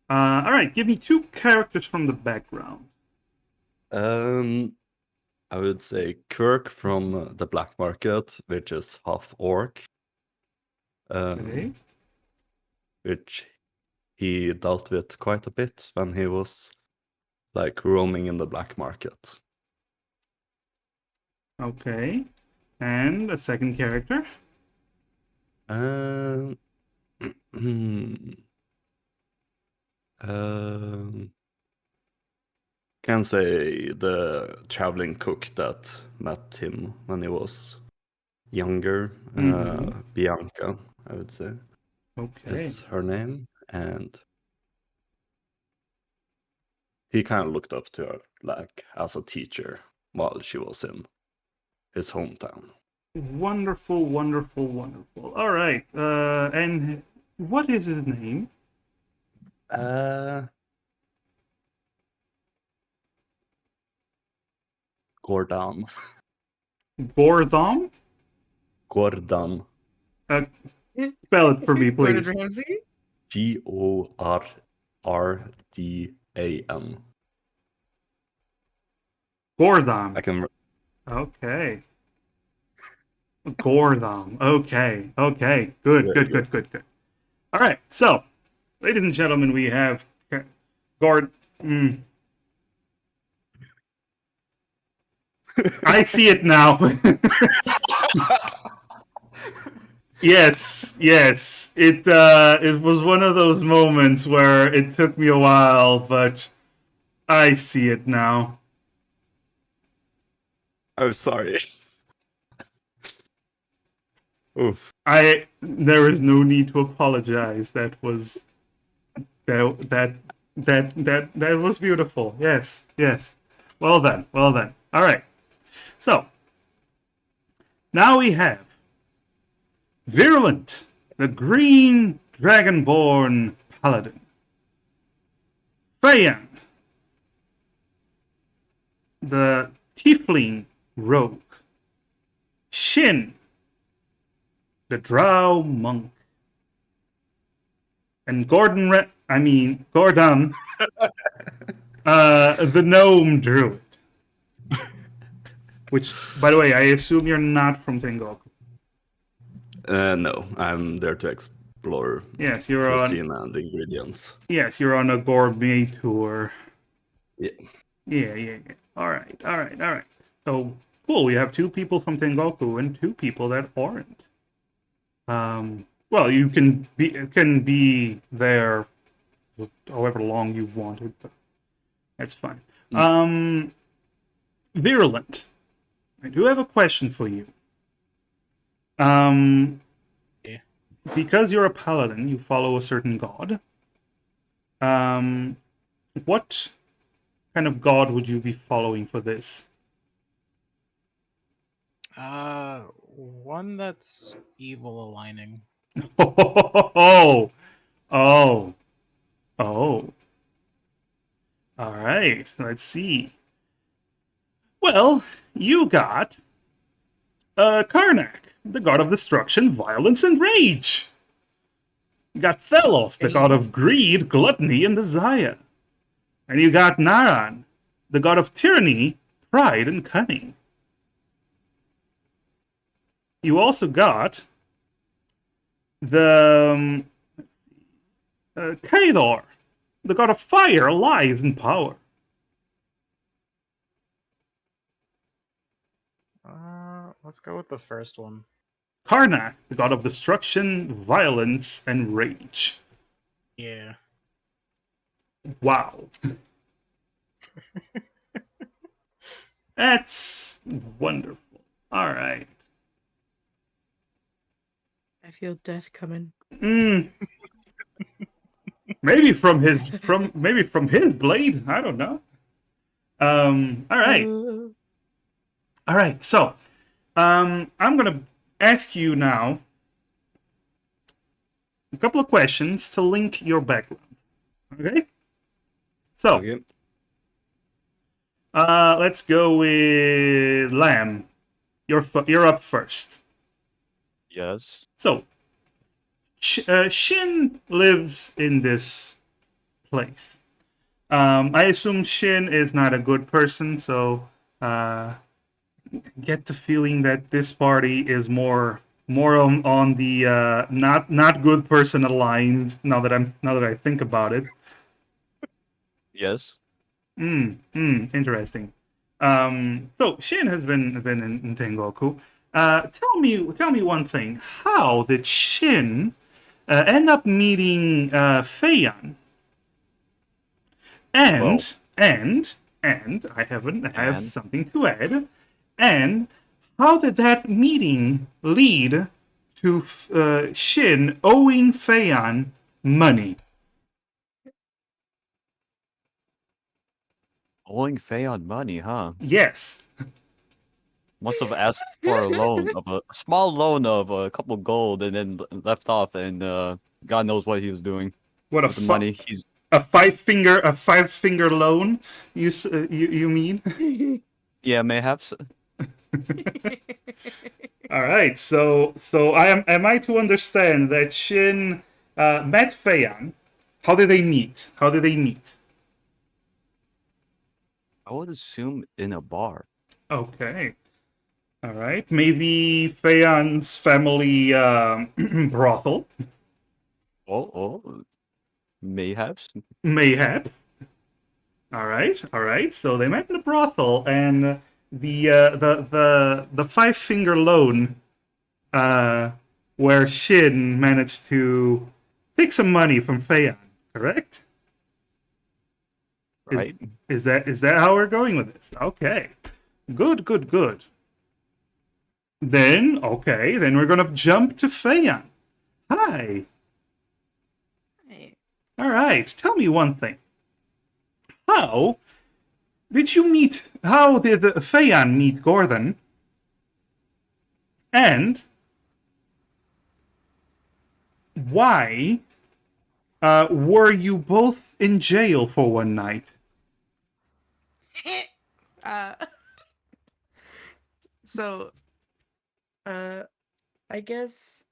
All right. Give me two characters from the background. Um, I would say Kirk from the black market, which is half orc, Okay. which he dealt with quite a bit when he was like roaming in the black market. Okay. And a second character. Um, um, can say the traveling cook that met him when he was younger, Mm-hmm. Bianca, I would say, Okay. is her name, and he kind of looked up to her like as a teacher while she was in his hometown. Wonderful, wonderful, wonderful. All right. And what is his name? Uh, Gordon. Gordon. Gordon. Uh, spell it for me, Gordon please. Ramsay? Gorrdan. Gordon. I can. Okay. Gordon. Okay. Okay. Good. Very Good. good. Good. Good. Good. All right. So, ladies and gentlemen, we have Gord. I see it now. Yes. Yes. It was one of those moments where it took me a while, but I see it now. I'm sorry. Oof. There is no need to apologize. That was that was beautiful. Yes, yes. Well done, well done. All right. So now we have Virulent, the Green Dragonborn Paladin. Freyan, the Tiefling Rogue. Shin, the Drow Monk. And Gordon, Gordon, the Gnome Druid. Which, by the way, I assume you're not from Tengoku. No, I'm there to explore Yes, you're on. cuisine and ingredients. Yes, you're on a gourmet tour. Yeah. Yeah. All right. So cool. We have two people from Tengoku and two people that aren't. Well, you can be there however long you've wanted, but that's fine. Virulent, I do have a question for you. Yeah. Because you're a paladin, you follow a certain god. What kind of god would you be following for this? One that's evil aligning. Oh, oh, oh. All right, let's see. Well, you got Karnak, the god of destruction, violence, and rage. You got Thelos, the god Hey. of greed, gluttony, and desire. And you got Naran, the god of tyranny, pride, and cunning. You also got the Kaidor, the god of fire, lies, and power. Let's go with the first one. Karnak, the god of destruction, violence, and rage. Yeah. Wow. That's wonderful. All right. I feel death coming. Maybe from his blade. I don't know. All right. All right. So, I'm gonna ask you now a couple of questions to link your background. Okay. So, Okay. let's go with Lamb. You're up first. Yes. So, Shin lives in this place. I assume Shin is not a good person, so get the feeling that this party is more on the not good person aligned. Now that I think about it. Yes. Interesting. So Shin has been in Tengoku. Tell me one thing. How did Shin end up meeting Feiyan? Well. And I have And? something to add. And how did that meeting lead to Shin owing Feiyan money? Owing Feon money, huh? Yes. Must have asked for a small loan of a couple gold and then left off, and God knows what he was doing What with the money. He's a five finger loan? You mean? yeah, mayhaps. All right. So am I to understand that Shin met Feiyan? How did they meet? I would assume in a bar. Okay. All right. Maybe Feiyan's family brothel. Oh, mayhaps. Mayhaps. All right. So they met in a brothel, and the five finger loan, where Shin managed to take some money from Feiyan. Correct? Right. Is that how we're going with this? Okay. Good. Then we're gonna jump to Feiyan. Hi. Hey. All right. Tell me one thing. How did you meet? How did Feiyan meet Gordon? And why were you both in jail for one night? uh, so, I guess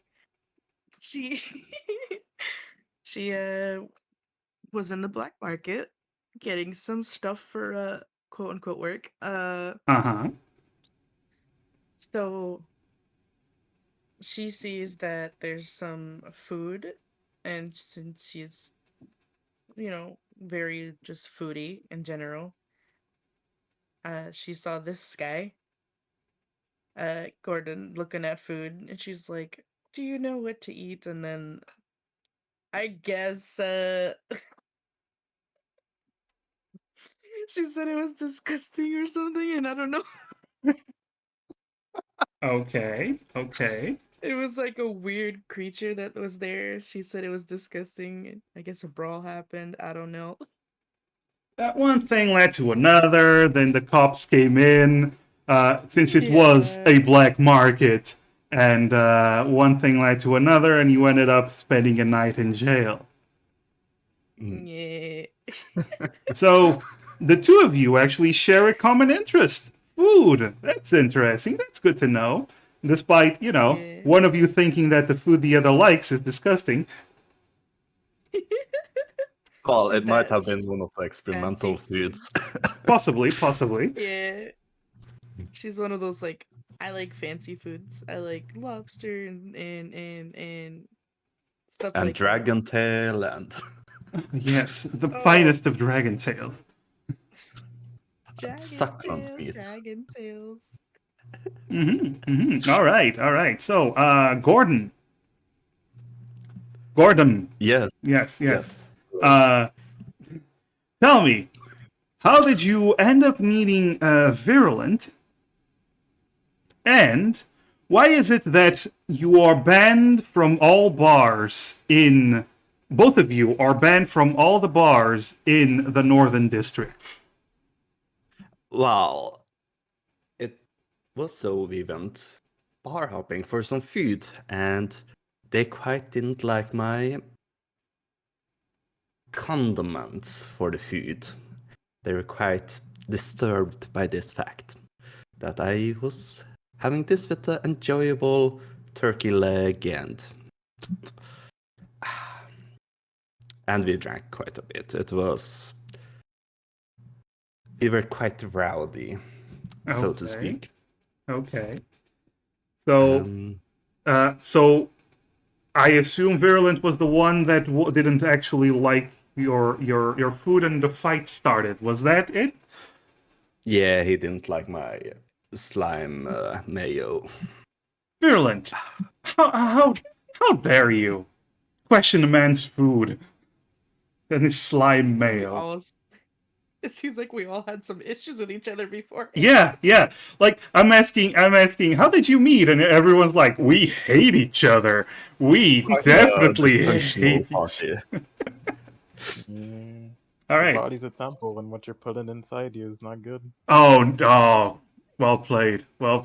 she she was in the black market getting some stuff for quote unquote work. Uh-huh. So she sees that there's some food, and since she's very just foodie in general, she saw this guy, Gordon, looking at food, and she's like, "Do you know what to eat?" And then I guess she said it was disgusting or something, and I don't know. Okay. It was like a weird creature that was there. She said it was disgusting. I guess a brawl happened. I don't know. That one thing led to another. Then the cops came in, since it was a Yeah. black market, and one thing led to another, and you ended up spending a night in jail. Yeah. So the two of you actually share a common interest: food. That's interesting. That's good to know. Despite, Yeah. one of you thinking that the food the other likes is disgusting. Well, She's it might that have been one of the experimental fancy food. foods. Possibly. Yeah. She's one of those like I like fancy foods. I like lobster and stuff And like that. dragon tail and Yes, the Oh, finest of dragon tails. succulent meat. dragon tails. All right. So, Gordon. Yes, Yes. yes. Uh, tell me, how did you end up meeting Virulent? And why is it that you are banned from all bars in... Both of you are banned from all the bars in the Northern District? Well, it was so we went bar hopping for some food, and they quite didn't like my condiments for the food. They were quite disturbed by this fact that I was having this with the enjoyable turkey leg and we drank quite a bit. We were quite rowdy, so to speak. Okay. So, Um, so I assume Virulent was the one that didn't actually like your food, and the fight started. Was that it? yeah, he didn't like my slime mayo. Virulent, how dare you question a man's food and his slime We mayo? all it seems like we all had some issues with each other before. Yeah. Like I'm asking, how did you meet? And everyone's like, we hate each other. We Quite a definitely dysfunctional hate each. party. All Your right. body's a temple, and what you're putting inside you is not good. Oh, well played. All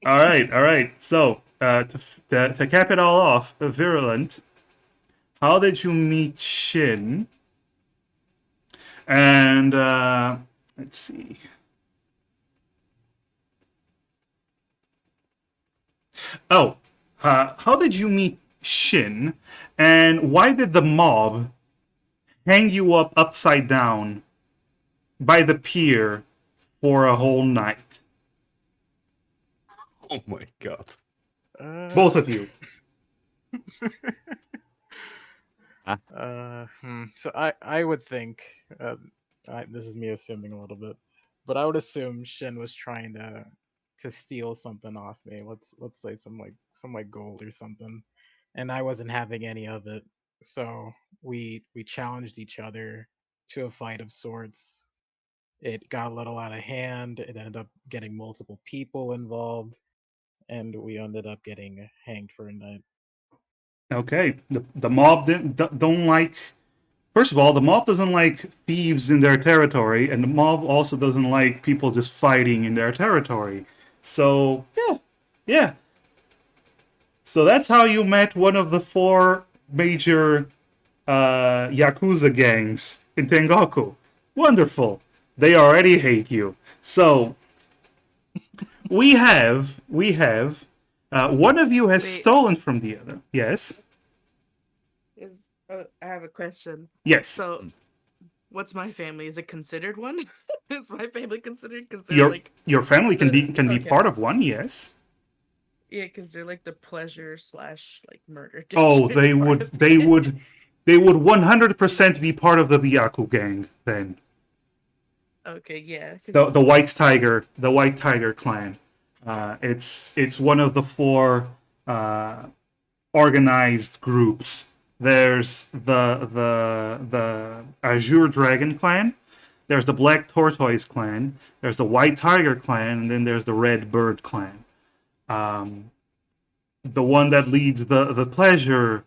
right. So, to cap it all off, Virulent, how did you meet Shin? And let's see. Oh, how did you meet Shin? And why did the mob hang you up upside down by the pier for a whole night? Oh my god. Both of you. So I would think, this is me assuming a little bit, but I would assume Shin was trying to steal something off me. Let's say some like gold or something, and I wasn't having any of it. So we challenged each other to a fight of sorts. It got a little out of hand. It ended up getting multiple people involved, and we ended up getting hanged for a night. Okay. The mob don't like. First of all, the mob doesn't like thieves in their territory, and the mob also doesn't like people just fighting in their territory. So yeah. So that's how you met one of the four major Yakuza gangs in Tengoku. Wonderful. They already hate you. So we have one of you has Wait. stolen from the other. Yes. I have a question. Yes. So, what's my family? Is it considered one? Is my family considered? Because they're your like your family can be okay. part of one. Yes. Yeah, because they're like the pleasure slash like murder. Oh, district they part would of they it. would they would 100% be part of the Byaku gang then. Okay, yeah. The White Tiger clan. It's one of the four organized groups. There's the Azure Dragon clan. There's the Black Tortoise clan. There's the White Tiger clan, and then there's the Red Bird clan. The one that leads the pleasure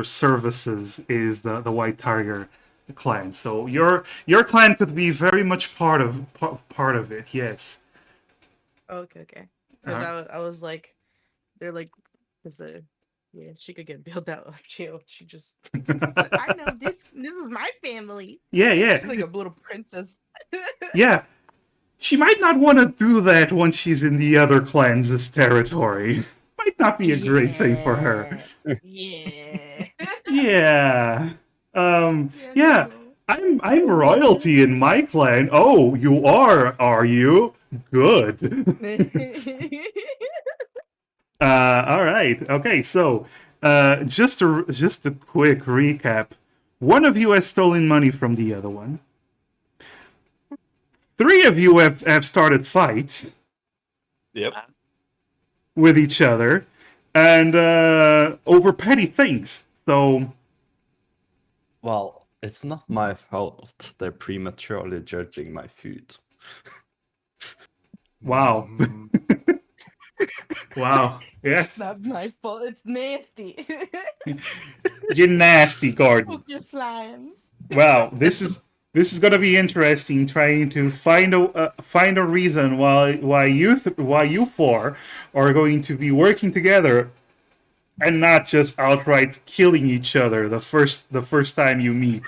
services is the White Tiger. clan. So your clan could be very much part of it. Yes. Okay, okay. Because I was like, they're like, because yeah, she could get bailed out of jail. She just said, I know this. This is my family. Yeah, yeah, She's like a little princess. yeah. She might not want to do that once she's in the other clan's territory. Might not be a great thing for her. Yeah. Yeah. Yeah, Yeah. no. I'm royalty in my clan. Oh, you are you? Good. All right. Okay, so just a quick recap. One of you has stolen money from the other one. Three of you have started fights Yep. with each other and over petty things. So Well, it's not my fault they're prematurely judging my food. wow. Wow. Yes. Not my fault. It's nasty. You're nasty, Gordon. Cook your slimes. Wow, this is gonna be interesting. Trying to find a reason why you four are going to be working together, and not just outright killing each other the first time you meet.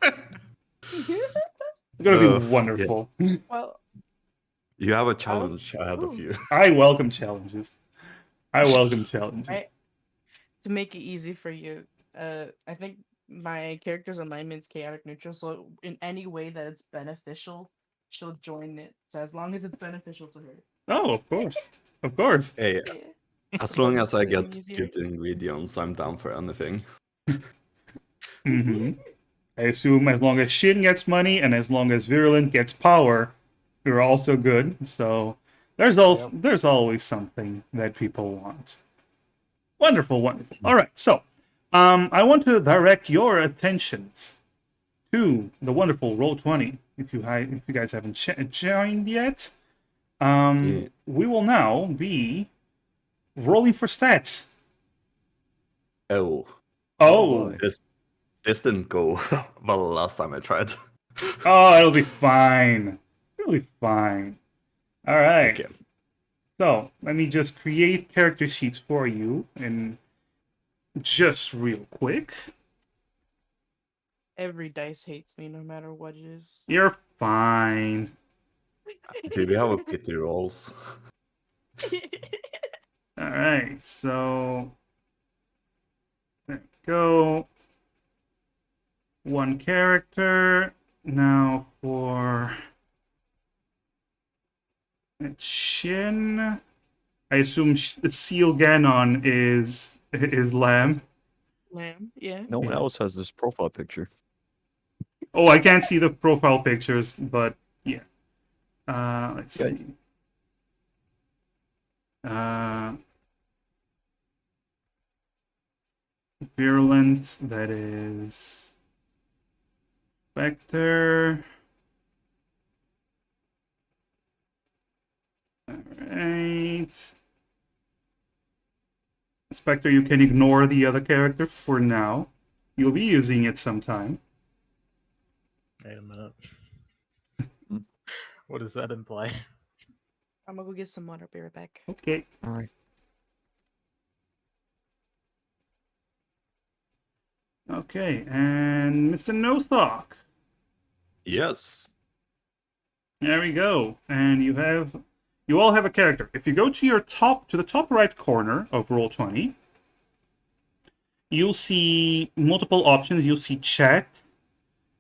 It's gonna be wonderful. Well, You have a challenge ahead of ooh. you. I welcome challenges. Right. To make it easy for you, I think my character's alignment's chaotic neutral, so in any way that it's beneficial, she'll join it. So as long as it's beneficial to her. Oh, of course, of course. Hey, Yeah. as long as I Makes it get easier. good ingredients, I'm down for anything. Hmm. I assume as long as Shin gets money and as long as Virulent gets power, we're also good. So there's always something that people want. Wonderful, wonderful. All right, so I want to direct your attentions to the wonderful Roll20. If you guys haven't joined yet, Yeah. we will now be rolling for stats. Oh, Oh, boy. this didn't go well last time I tried. oh, it'll be fine. It'll be fine. All right. Okay. So let me just create character sheets for you, and just real quick. Every dice hates me no matter what it is. You're fine. Do we have a pity rolls? All right. So there we go. One character. Now for Shin. I assume Seal Ganon is Lamb. Lamb, yeah. No one Yeah. else has this profile picture. Oh, I can't see the profile pictures, but yeah. Let's Yeah. see. Virulent, that is Spectre. Alright. Spectre, you can ignore the other character for now. You'll be using it sometime. Wait a minute. What does that imply? I'm gonna go get some water. Be right back. Okay. All right. Okay, and Mr. Nosock. Yes. There we go. And you all have a character. If you go to the top right corner of Roll20, you'll see multiple options. You'll see chat,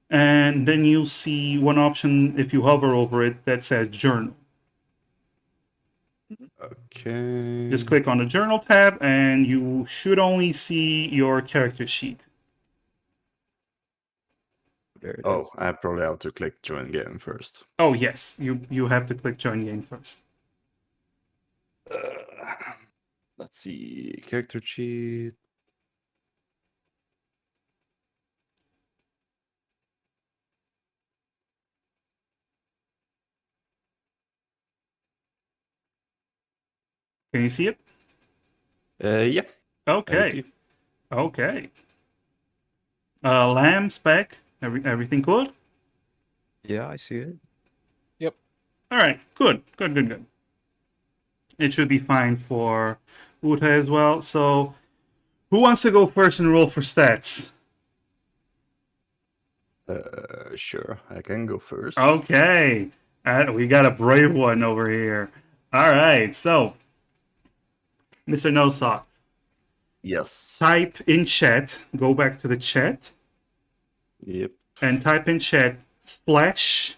and then you'll see one option if you hover over it that says journal. Okay. Just click on the journal tab, and you should only see your character sheet. There it Oh, is. I probably have to click join game first. Oh yes, you have to click join game first. Let's see. Character sheet. Can you see it? Yeah. I Okay. do. Okay. Lamb, Spec, Everything good? Yeah, I see it. Yep. All right, good. It should be fine for Uta as well. So, who wants to go first and roll for stats? Sure, I can go first. Okay, we got a brave one over here. All right, so Mr. Nosock, Yes. type in chat. Go back to the chat Yep. and type in chat slash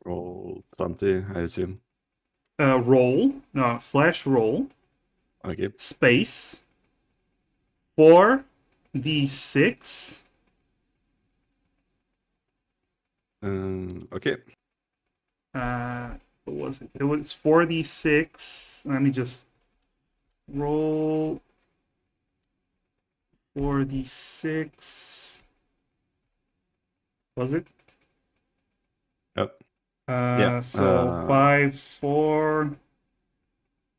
Roll 20, I assume. roll slash roll Okay. space 4d6. Okay. What was it? It was 4d6. Let me just roll 4d6. Was it? Yep. Yeah. So 5, 4.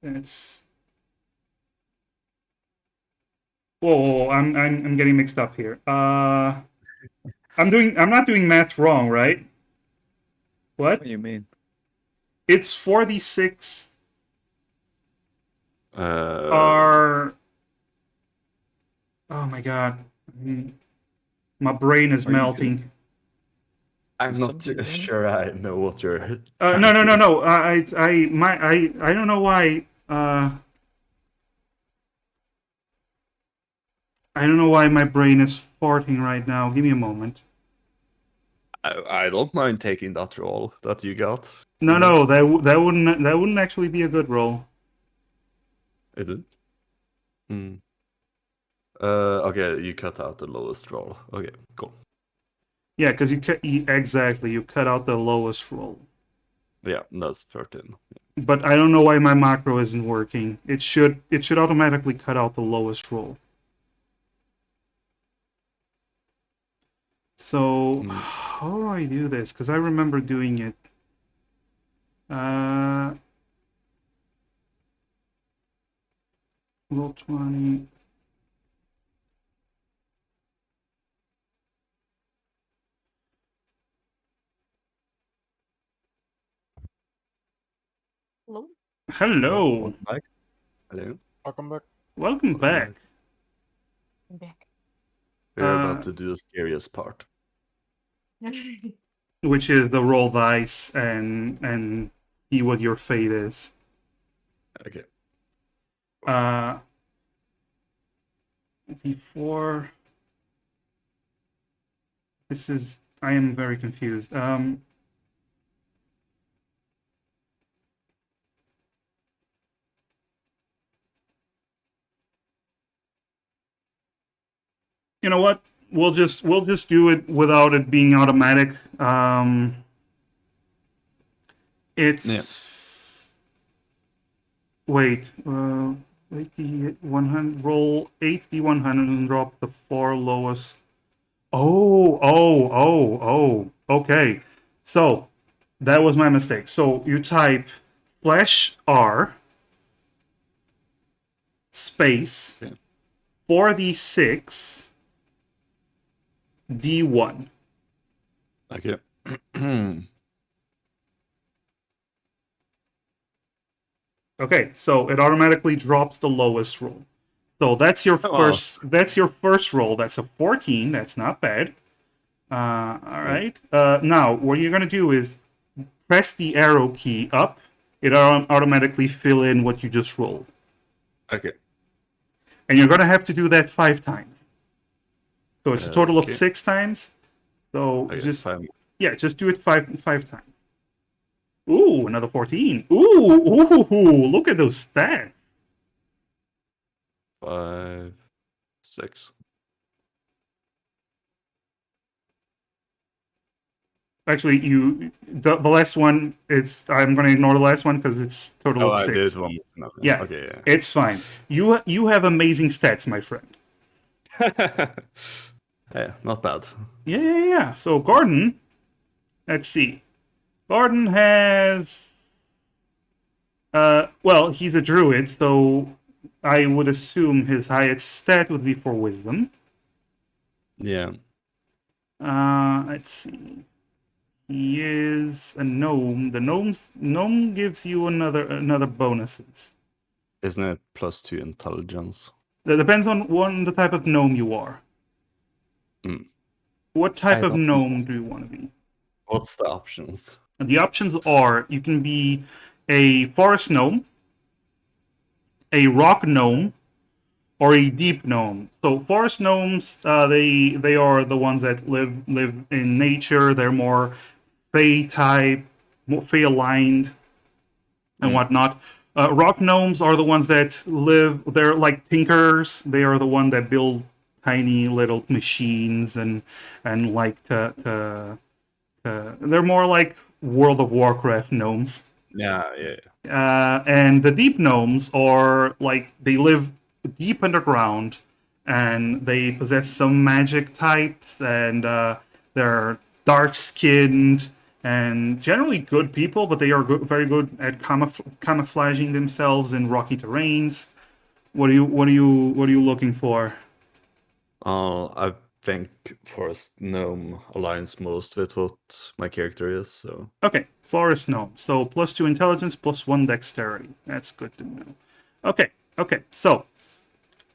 That's. Whoa, I'm getting mixed up here. I'm not doing math wrong, right? What? What do you mean? It's 4d6 Uh, are. Oh my god. My brain is Are you melting. I'm Is not something wrong? sure I know what you're No. trying to I don't know why. I don't know why my brain is farting right now. Give me a moment. I don't mind taking that roll that you got. No, that wouldn't actually be a good roll. Is it? Hmm. Okay, you cut out the lowest roll. Okay, cool. Yeah, because you cut out the lowest roll. Yeah, that's 13. But I don't know why my macro isn't working. It should automatically cut out the lowest roll. So how do I do this? Because I remember doing it. Roll 20. Hello? Hello. Welcome back. Hello? Welcome back. Welcome Welcome back. back. I'm back. We're about to do the scariest part. Which is the roll dice and see what your fate is. Okay. D4. I am very confused. You know what? We'll just do it without it being automatic. It's wait, the 100 roll 8d100 and drop the 4 lowest. Okay. So that was my mistake. So you type /r space 4d6 d1. Okay. Okay, so it automatically drops the lowest roll. So that's your first. That's your first roll. That's a 14. That's not bad. All right. Now what you're gonna do is press the arrow key up. It'll automatically fill in what you just rolled. Okay. And you're gonna have to do that 5 times. So it's a total of 6 times. So just do it five times. Ooh, another 14. Ooh, look at those stats. 5, 6. Actually, the last one. I'm going to ignore the last one because it's total of 6. I did one. No. Yeah, Okay. Yeah. it's fine. You have amazing stats, my friend. Yeah, not bad. Yeah. So Gordon, let's see. Gordon has. Well, he's a druid, so I would assume his highest stat would be for wisdom. Yeah. Let's see. He is a gnome. The gnome gives you another bonuses. Isn't it +2 intelligence? That depends on the type of gnome you are. Mm. What type I of don't know. gnome do you want to be? What's the options? And the options are you can be a forest gnome, a rock gnome, or a deep gnome. So forest gnomes, they are the ones that live in nature. They're more fey type, more fey aligned, and Mm. whatnot. Rock gnomes are the ones that live. They're like tinkers. They are the one that build tiny little machines and like to. They're more like World of Warcraft gnomes. Yeah. And the deep gnomes are like they live deep underground and they possess some magic types and they're dark skinned and generally good people, but they are very good at camouflaging themselves in rocky terrains. What are you looking for? I think Forest Gnome aligns most with what my character is, so Okay, forest gnome. So +2 intelligence, +1 dexterity. That's good to know. Okay. So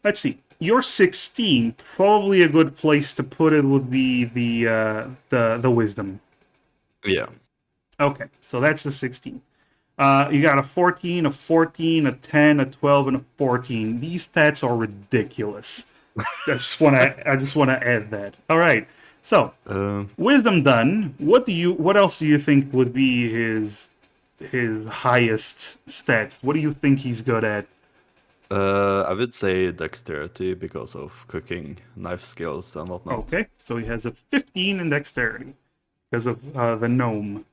let's see. You're 16. Probably a good place to put it would be the wisdom. yeah. Okay, so that's the 16. You got a 14, a 14, a 10, a 12, and a 14. These stats are ridiculous. I just wanna add that. All right. So wisdom done. What else do you think would be his highest stats? What do you think he's good at? I would say dexterity because of cooking, knife skills, and whatnot. Okay, so he has a 15 in dexterity because of the gnome.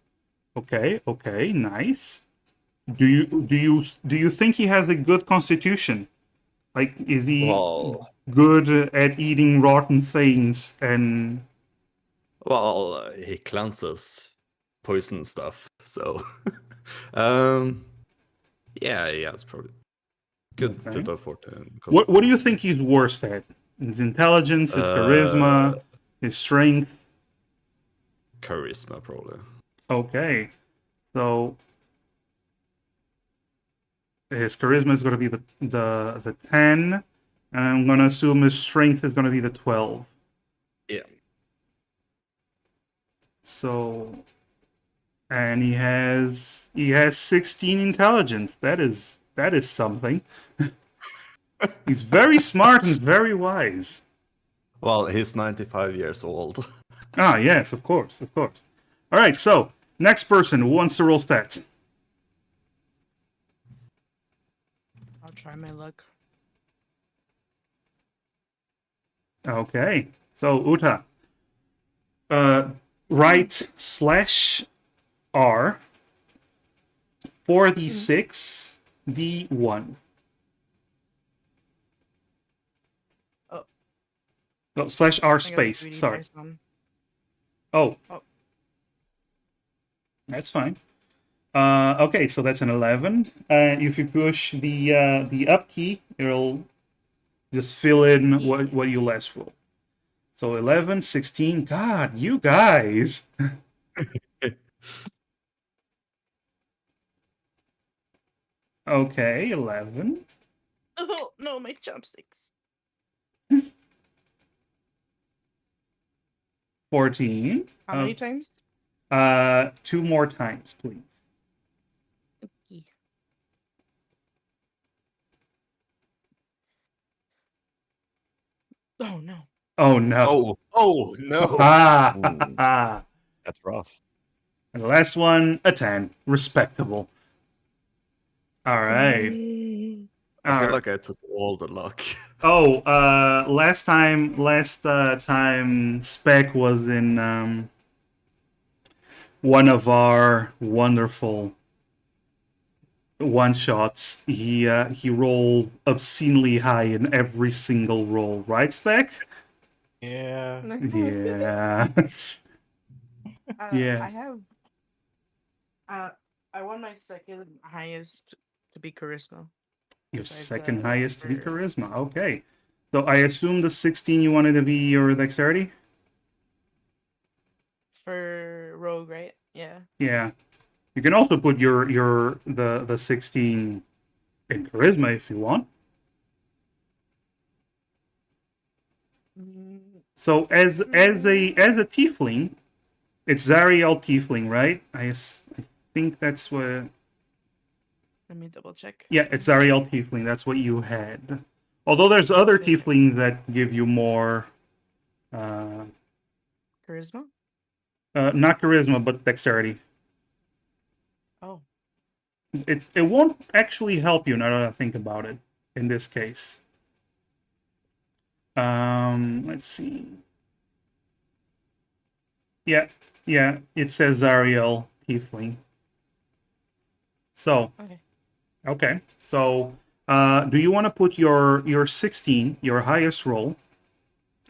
Okay, nice. Do you think he has a good constitution? Like, is he Well, good at eating rotten things? And he cleanses poison stuff, so yeah, it's probably good okay. to afford to What do you think he's worst at? His intelligence, his charisma, his strength. charisma probably. Okay, so his charisma is going to be the 10, and I'm going to assume his strength is going to be the 12. Yeah. So, and he has 16 intelligence. That is something. He's very smart and very wise. Well, he's 95 years old. Ah, yes, of course. All right, so next person who wants to roll stats. I'll try my luck. Okay, so Uta, right /R 4d6 d1. Oh. No, /R I got a space. 3D Sorry. dice on. Oh. Oh. That's fine. Okay, so that's an 11. If you push the up key, it'll just fill in what you last roll. So 11, 16. God, you guys. Okay, 11. Oh no, my chopsticks. 14. How many times? 2 more times, please. Okay. Oh no. Oh no. Oh no. Ah, That's rough. and the last one, a 10. Respectable. All right. I feel like I took all the luck. Oh, last time Spec was in one of our wonderful one shots. He rolled obscenely high in every single roll, right, Spec? Yeah. Yeah. Yeah. I have. I won my second highest to be charisma. Your Besides, second highest to be for- charisma. Okay. So I assume the 16 you wanted to be your dexterity? for rogue, right? Yeah. Yeah. You can also put the 16 in charisma if you want. Mm, So as a tiefling, it's Zariel tiefling, right? I think that's what. Let me double check. Yeah, it's Zariel tiefling. That's what you had. Although there's other Okay. tieflings that give you more, uh, Charisma? not charisma but dexterity. Oh. It won't actually help you now that I think about it. In this case, let's see. Yeah, yeah, it says Zariel tiefling. So Okay. okay, so do you want to put your 16, your highest roll,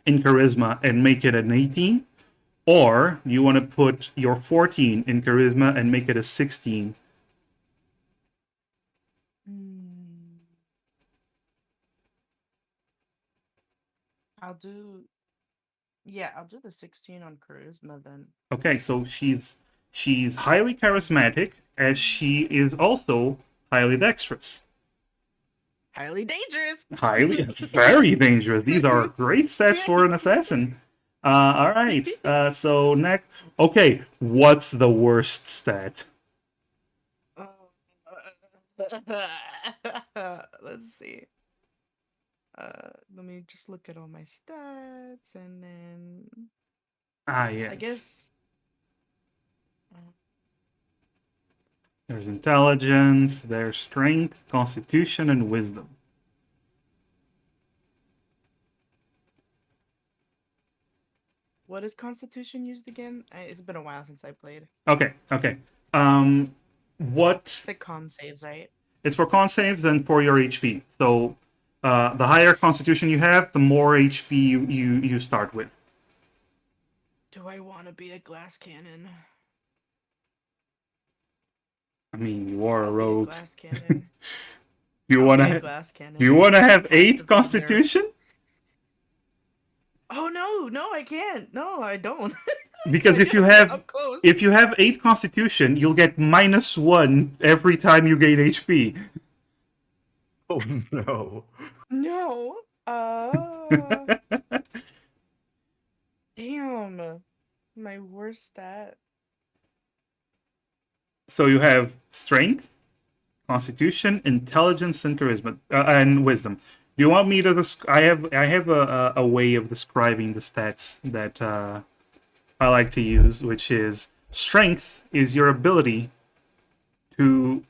in charisma and make it an 18? Or do you want to put your 14 in charisma and make it a 16? Mm, I'll do. Yeah, I'll do the 16 on charisma then. Okay, so she's highly charismatic as she is also highly dexterous. Highly dangerous. Highly, very dangerous. These are great stats for an assassin. All right. So next, okay, what's the worst stat? Let's see. Let me just look at all my stats and then Ah, yes. I guess There's intelligence, there's strength, constitution, and wisdom. what is Constitution used again? It's been a while since I played. Okay, okay. What It's like con saves, right? it's for con saves and for your HP. So, the higher constitution you have, the more HP you start with. Do I want to be a glass cannon? I mean, you are a I'll be a rogue. glass cannon. You I'll want be a to glass cannon. do you want to have Has 8 to be there. constitution? Oh no, I can't. No, I don't. Because I if do you have to have get up close. if you have 8 constitution, you'll get -1 every time you gain HP. Oh no. No. Damn. My worst stat. So you have strength, constitution, intelligence, and charisma, and wisdom. Do you want me to? I have a way of describing the stats that I like to use, which is strength is your ability to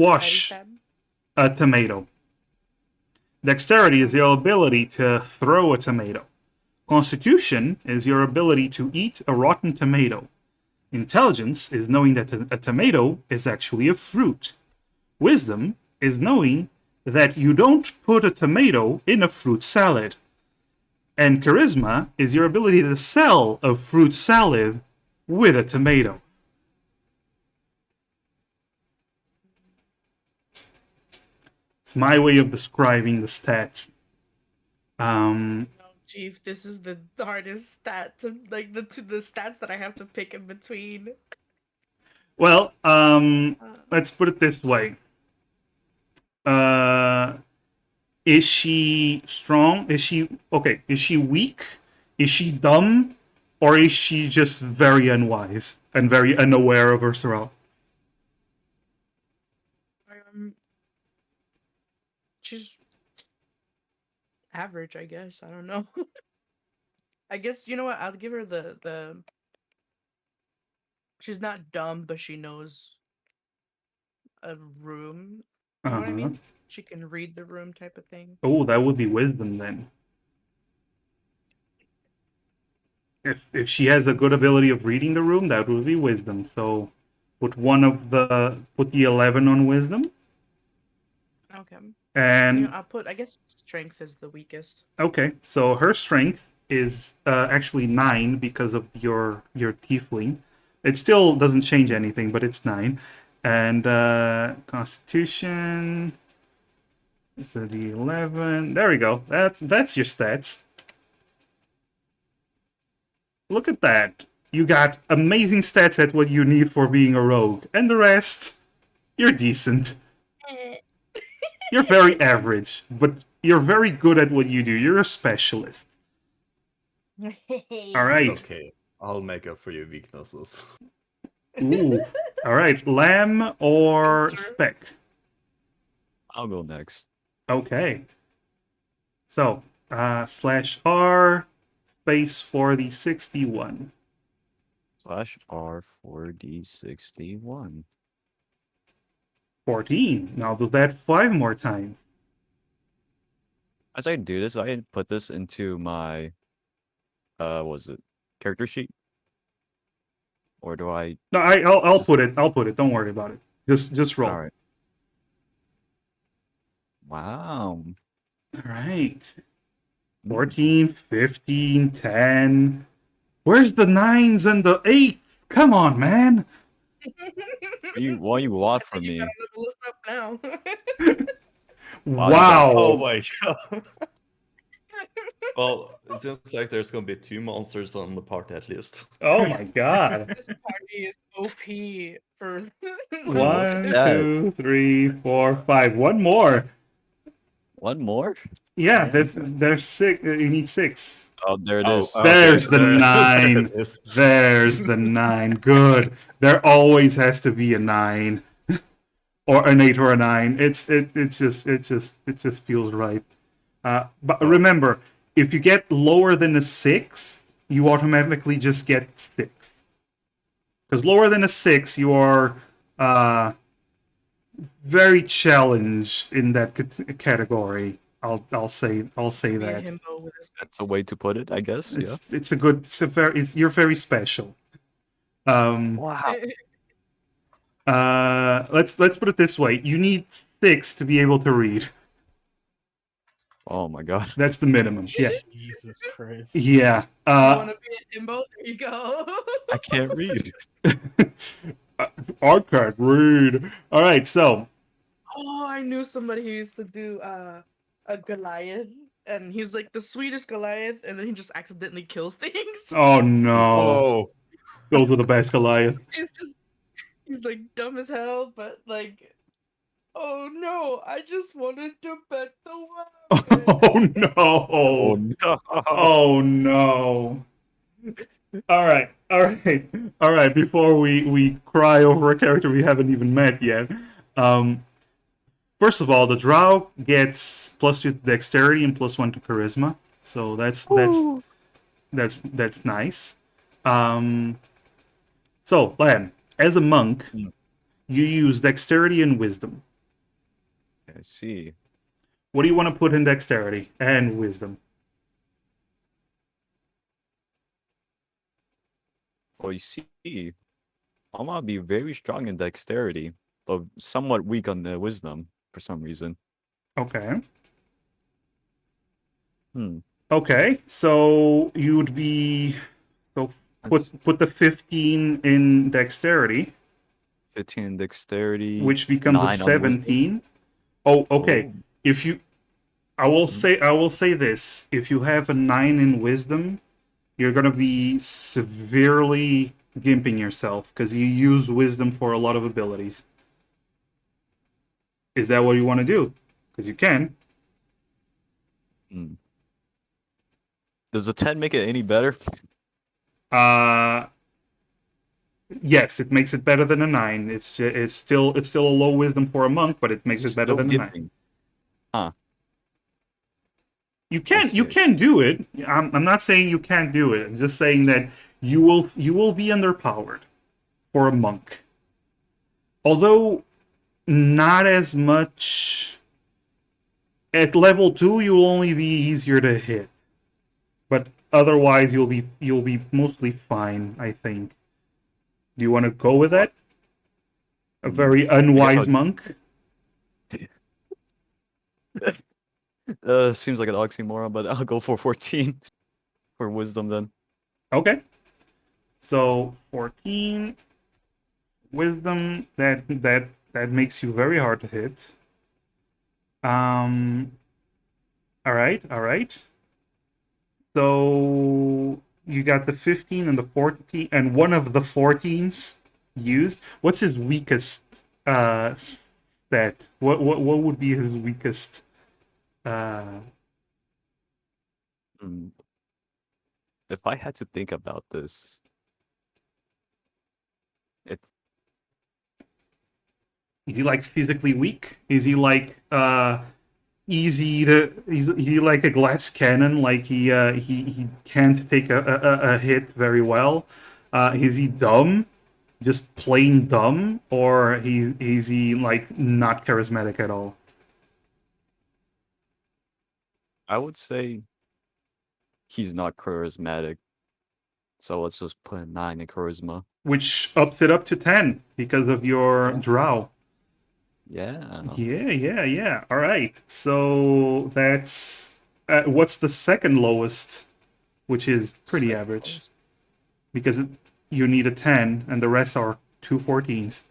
Mighty squash stab. a tomato. Dexterity is your ability to throw a tomato. Constitution is your ability to eat a rotten tomato. Intelligence is knowing that a tomato is actually a fruit. Wisdom is knowing that you don't put a tomato in a fruit salad. And charisma is your ability to sell a fruit salad with a tomato. It's my way of describing the stats. No, Chief, this is the hardest stat to like the stats that I have to pick in between. Well, let's put it this way. Is she strong? Is she okay? Is she weak? Is she dumb? Or is she just very unwise and very unaware of her surroundings? She's average, I guess. I don't know. I guess you know what? I'll give her the. She's not dumb, but she knows a room. You know what I Uh-huh. mean? She can read the room type of thing. Oh, that would be wisdom then. If she has a good ability of reading the room, that would be wisdom. So put the 11 on wisdom. Okay. And I'll put. I guess strength is the weakest. okay, so her strength is actually 9 because of your tiefling. It still doesn't change anything, but it's 9. And Constitution is the 11. There we go. That's your stats. Look at that. You got amazing stats at what you need for being a rogue, and the rest, you're decent. You're very average, but you're very good at what you do. You're a specialist. All It's right. okay. I'll make up for your weaknesses. Ooh. All right. Lamb or That's true. Spec? I'll go next. Okay. So, /R space for the 61. /R4D61. 14. Now do that 5 more times. As I do this, I put this into my what was it, character sheet? Or do I No, I'll Just- put it. I'll put it. Don't worry about it. Just roll. all right. Wow. All right. 14, 15, 10. Where's the 9s and the 8s? Come on, man. What you want I from think you me? gotta level us up now. Wow. Oh my god. Well, it seems like there's gonna be 2 monsters on the party at least. Oh my god. This party is OP for level One, two. that? 2, 3, 4, 5. One more. One more? Yeah, Oh, there's 6. You need 6. Oh, there it Oh, is. okay, There's the there 9. it is. There's the 9. Good. There always has to be a 9. Or an 8 or a 9. It just feels right. But Oh. remember, if you get lower than a 6, you automatically just get 6. Because lower than a 6, you are very challenged in that category. I'll say Be a that. himbo with his That's a way to put it, I guess. Yeah. You're very special. Wow. Let's put it this way. You need 6 to be able to read. Oh my god. That's the minimum. Yeah. Jesus Christ. Yeah. You wanna be a himbo? There you go. I can't read. I can't read. All right, so Oh, I knew somebody who used to do a Goliath, and he's like the sweetest Goliath, and then he just accidentally kills things. oh no, Oh, those are the best Goliath. He's like dumb as hell, but like, oh no, I just wanted to bet the wagon. Oh no, no. oh no. All right, all right, all right. Before we cry over a character we haven't even met yet, first of all, the Drow gets +2 to dexterity and +1 to charisma, so that's nice. So Lamb, as a monk, Mm. you use dexterity and wisdom. I see. What do you want to put in dexterity and wisdom? Well, you see, I'm gonna be very strong in dexterity, but somewhat weak on the wisdom for some reason. Okay. Hmm. Okay, so you would be so That's put the 15 in dexterity, 15 in dexterity, which becomes a 9 on wisdom. 17. Oh, okay. Oh. If you I will say this, if you have a 9 in wisdom, you're going to be severely gimping yourself because you use wisdom for a lot of abilities. Is that what you want to do? Because you can. Hmm. Does a 10 make it any better? Yes, it makes it better than a 9. It's still a low wisdom for a monk, but it makes it better Still than a 9. gimping. Huh. You see, I can do it. I'm not saying you can't do it. I'm just saying that you will be underpowered for a monk. Although not as much at level 2, you'll only be easier to hit. But otherwise you'll be mostly fine, I think. Do you want to go with that? A very unwise I'll- monk? Seems like an oxymoron, but I'll go for 14 for wisdom then. Okay. So 14 wisdom, that makes you very hard to hit. All right. So you got the 15 and the 14, and one of the 14s used. What's his weakest stat? What would be his weakest? Uh, Hmm. If I had to think about this, it is he like physically weak? Is he like easy to? Is he like a glass cannon? Like he can't take a hit very well. Is he dumb? Just plain dumb, or is he like not charismatic at all? I would say he's not charismatic. So let's just put a 9 in charisma. Which ups it up to 10 because of your Yeah. drow. Yeah. Yeah. All right. So that's what's the second lowest, which is pretty Second average lowest. because you need a 10 and the rest are two 14s.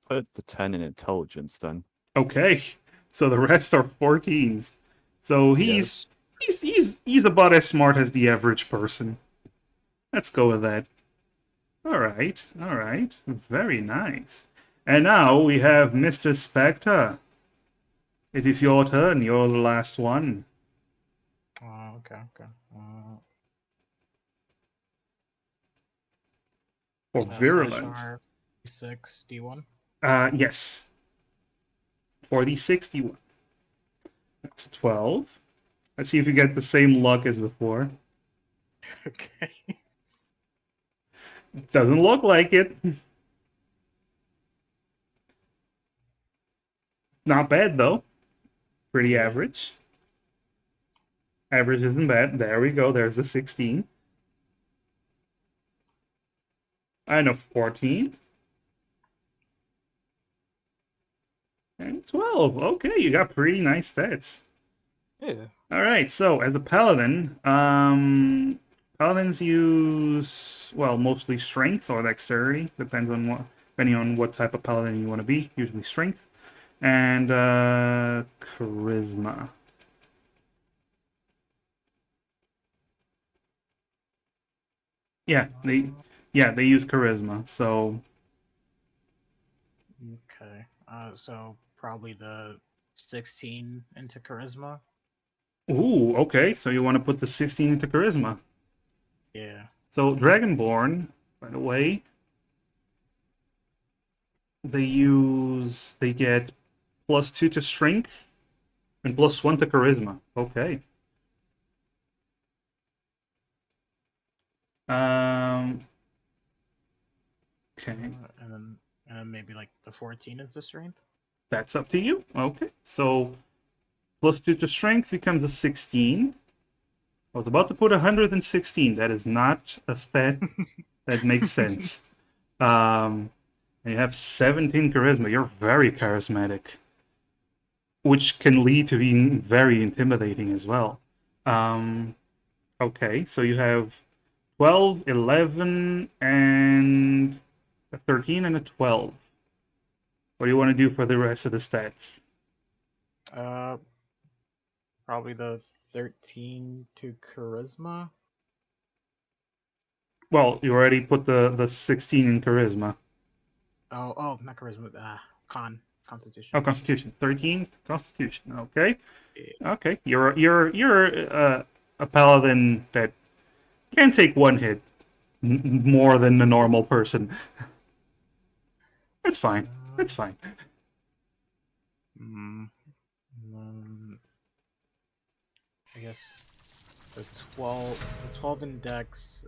Put the 10 in intelligence then. Okay. So the rest are 14s. So Yes. he's about as smart as the average person. Let's go with that. All right. Very nice. And now we have Mr. Spectre. It is your turn. You're the last one. Okay. For virulent. Slash R 6 D1. Yes. For the 61. That's 12. Let's see if you get the same luck as before. Okay. Doesn't look like it. Not bad, though. Pretty Yeah. average. Average isn't bad. There we go. There's the 16. And a 14. And 12. Okay, you got pretty nice stats. Yeah. All right, so as a paladin, paladins use, well, mostly strength or dexterity, depending on what type of paladin you want to be. Usually strength and charisma. Yeah, they use charisma. So Okay. So probably the 16 into charisma. ooh, okay. So you want to put the 16 into charisma. Yeah. So Dragonborn, by the way, they get +2 to strength and +1 to charisma. Okay. Um. Okay, And then maybe like the 14 into strength. that's up to you. Okay, so +2 to strength becomes a 16. I was about to put 116. That is not a stat that makes sense. And you have 17 charisma. You're very charismatic, which can lead to being very intimidating as well. Okay, so you have 12, 11, and a 13 and a 12. What do you want to do for the rest of the stats? Probably the 13 to charisma. Well, you already put the 16 in charisma. Oh, not charisma. Constitution. Oh, Constitution. 13 Constitution. Okay. Yeah. Okay. You're a paladin that can take one hit more than the normal person. That's fine. That's fine. I guess the 12 in Dex,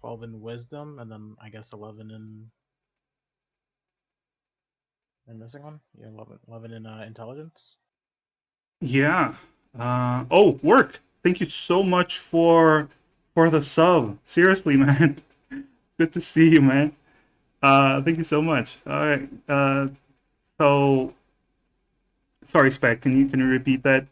12 in Wisdom, and then I guess 11 in. I'm missing one. Yeah, 11 in Intelligence. Yeah. Oh, work. Thank you so much for the sub. Seriously, man. Good to see you, man. Thank you so much. All right. So sorry, Spec. Can you repeat that?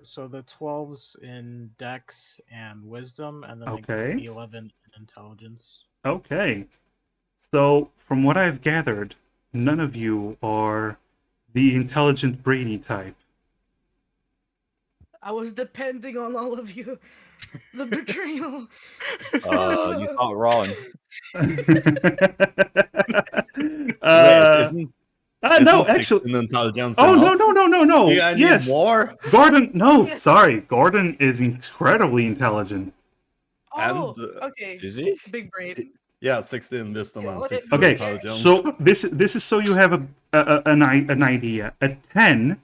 So the 12s in Dex and Wisdom, and then Okay. the 11 in Intelligence. Okay. So, from what I've gathered, none of you are the intelligent Brady type. I was depending on all of you. The betrayal. You saw it wrong. Wait, uh, no, isn't actually. 16 intelligence Oh, no, enough? no, no, no, Do no. I need Yes. more? Gordon, no, sorry. Gordon is incredibly intelligent. Oh, And okay. Is he? Big brain. yeah, 16 wisdom Yeah, and let it 16 go. Okay, intelligence. so this is so you have an idea. A 10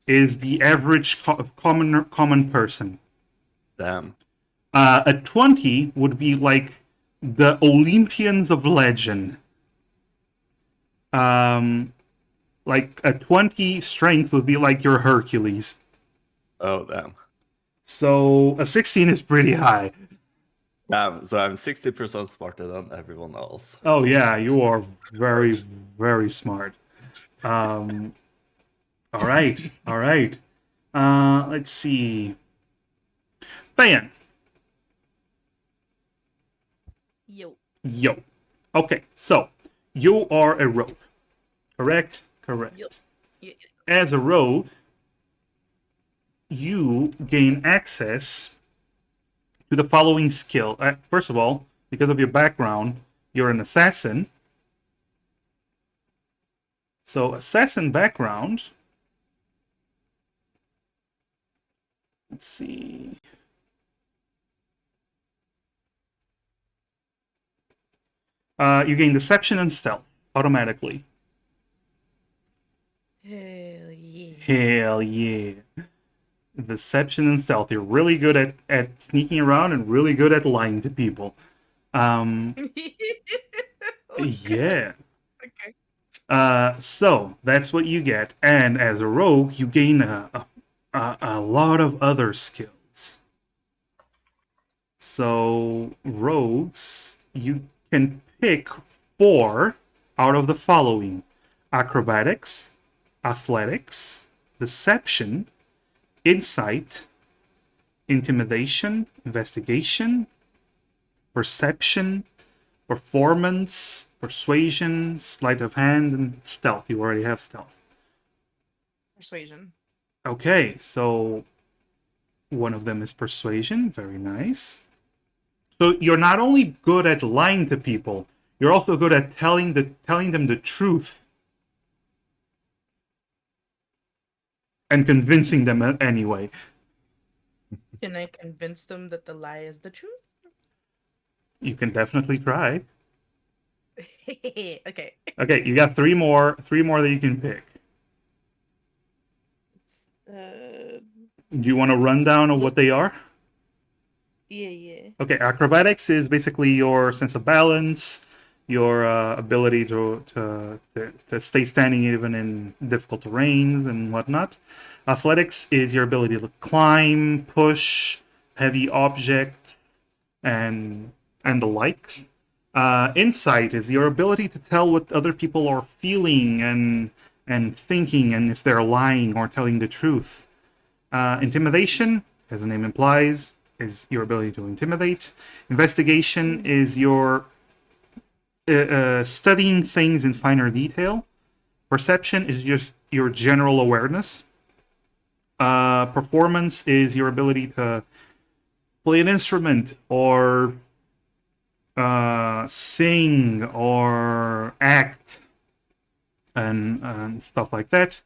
is the average common person. Damn. A 20 would be like the Olympians of legend. Like a 20 strength would be like your Hercules. Oh, damn. So a 16 is pretty high. Damn, so I'm 60% smarter than everyone else. Oh yeah, you are very, very smart. All right, all right. Let's see. Fan. Yo. Yo. Okay, so you are a rogue, correct? Correct. Yo. Yeah. As a rogue, you gain access to the following skill. First of all, because of your background, you're an assassin. So, assassin background. Let's see. You gain deception and stealth automatically. Hell yeah. Hell yeah. Deception and stealth. You're really good at sneaking around and really good at lying to people. Yeah. Okay. So that's what you get. And as a rogue, you gain a lot of other skills. So rogues, you can pick 4 out of the following: acrobatics, athletics, deception, insight, intimidation, investigation, perception, performance, persuasion, sleight of hand, and stealth. You already have stealth. Persuasion. Okay, so one of them is persuasion. Very nice. So you're not only good at lying to people, you're also good at telling them the truth and convincing them anyway. Can I convince them that the lie is the truth? You can definitely try. Okay. Okay, you got three more that you can pick. Uh, Do you want a rundown of what they are? yeah. Okay, acrobatics is basically your sense of balance, your ability to stay standing even in difficult terrains and whatnot. Athletics is your ability to climb, push heavy objects, and the likes. Insight is your ability to tell what other people are feeling and thinking, and if they're lying or telling the truth. Intimidation, as the name implies, is your ability to intimidate. Investigation is your studying things in finer detail. Perception is just your general awareness. Performance is your ability to play an instrument or sing or act and stuff like that.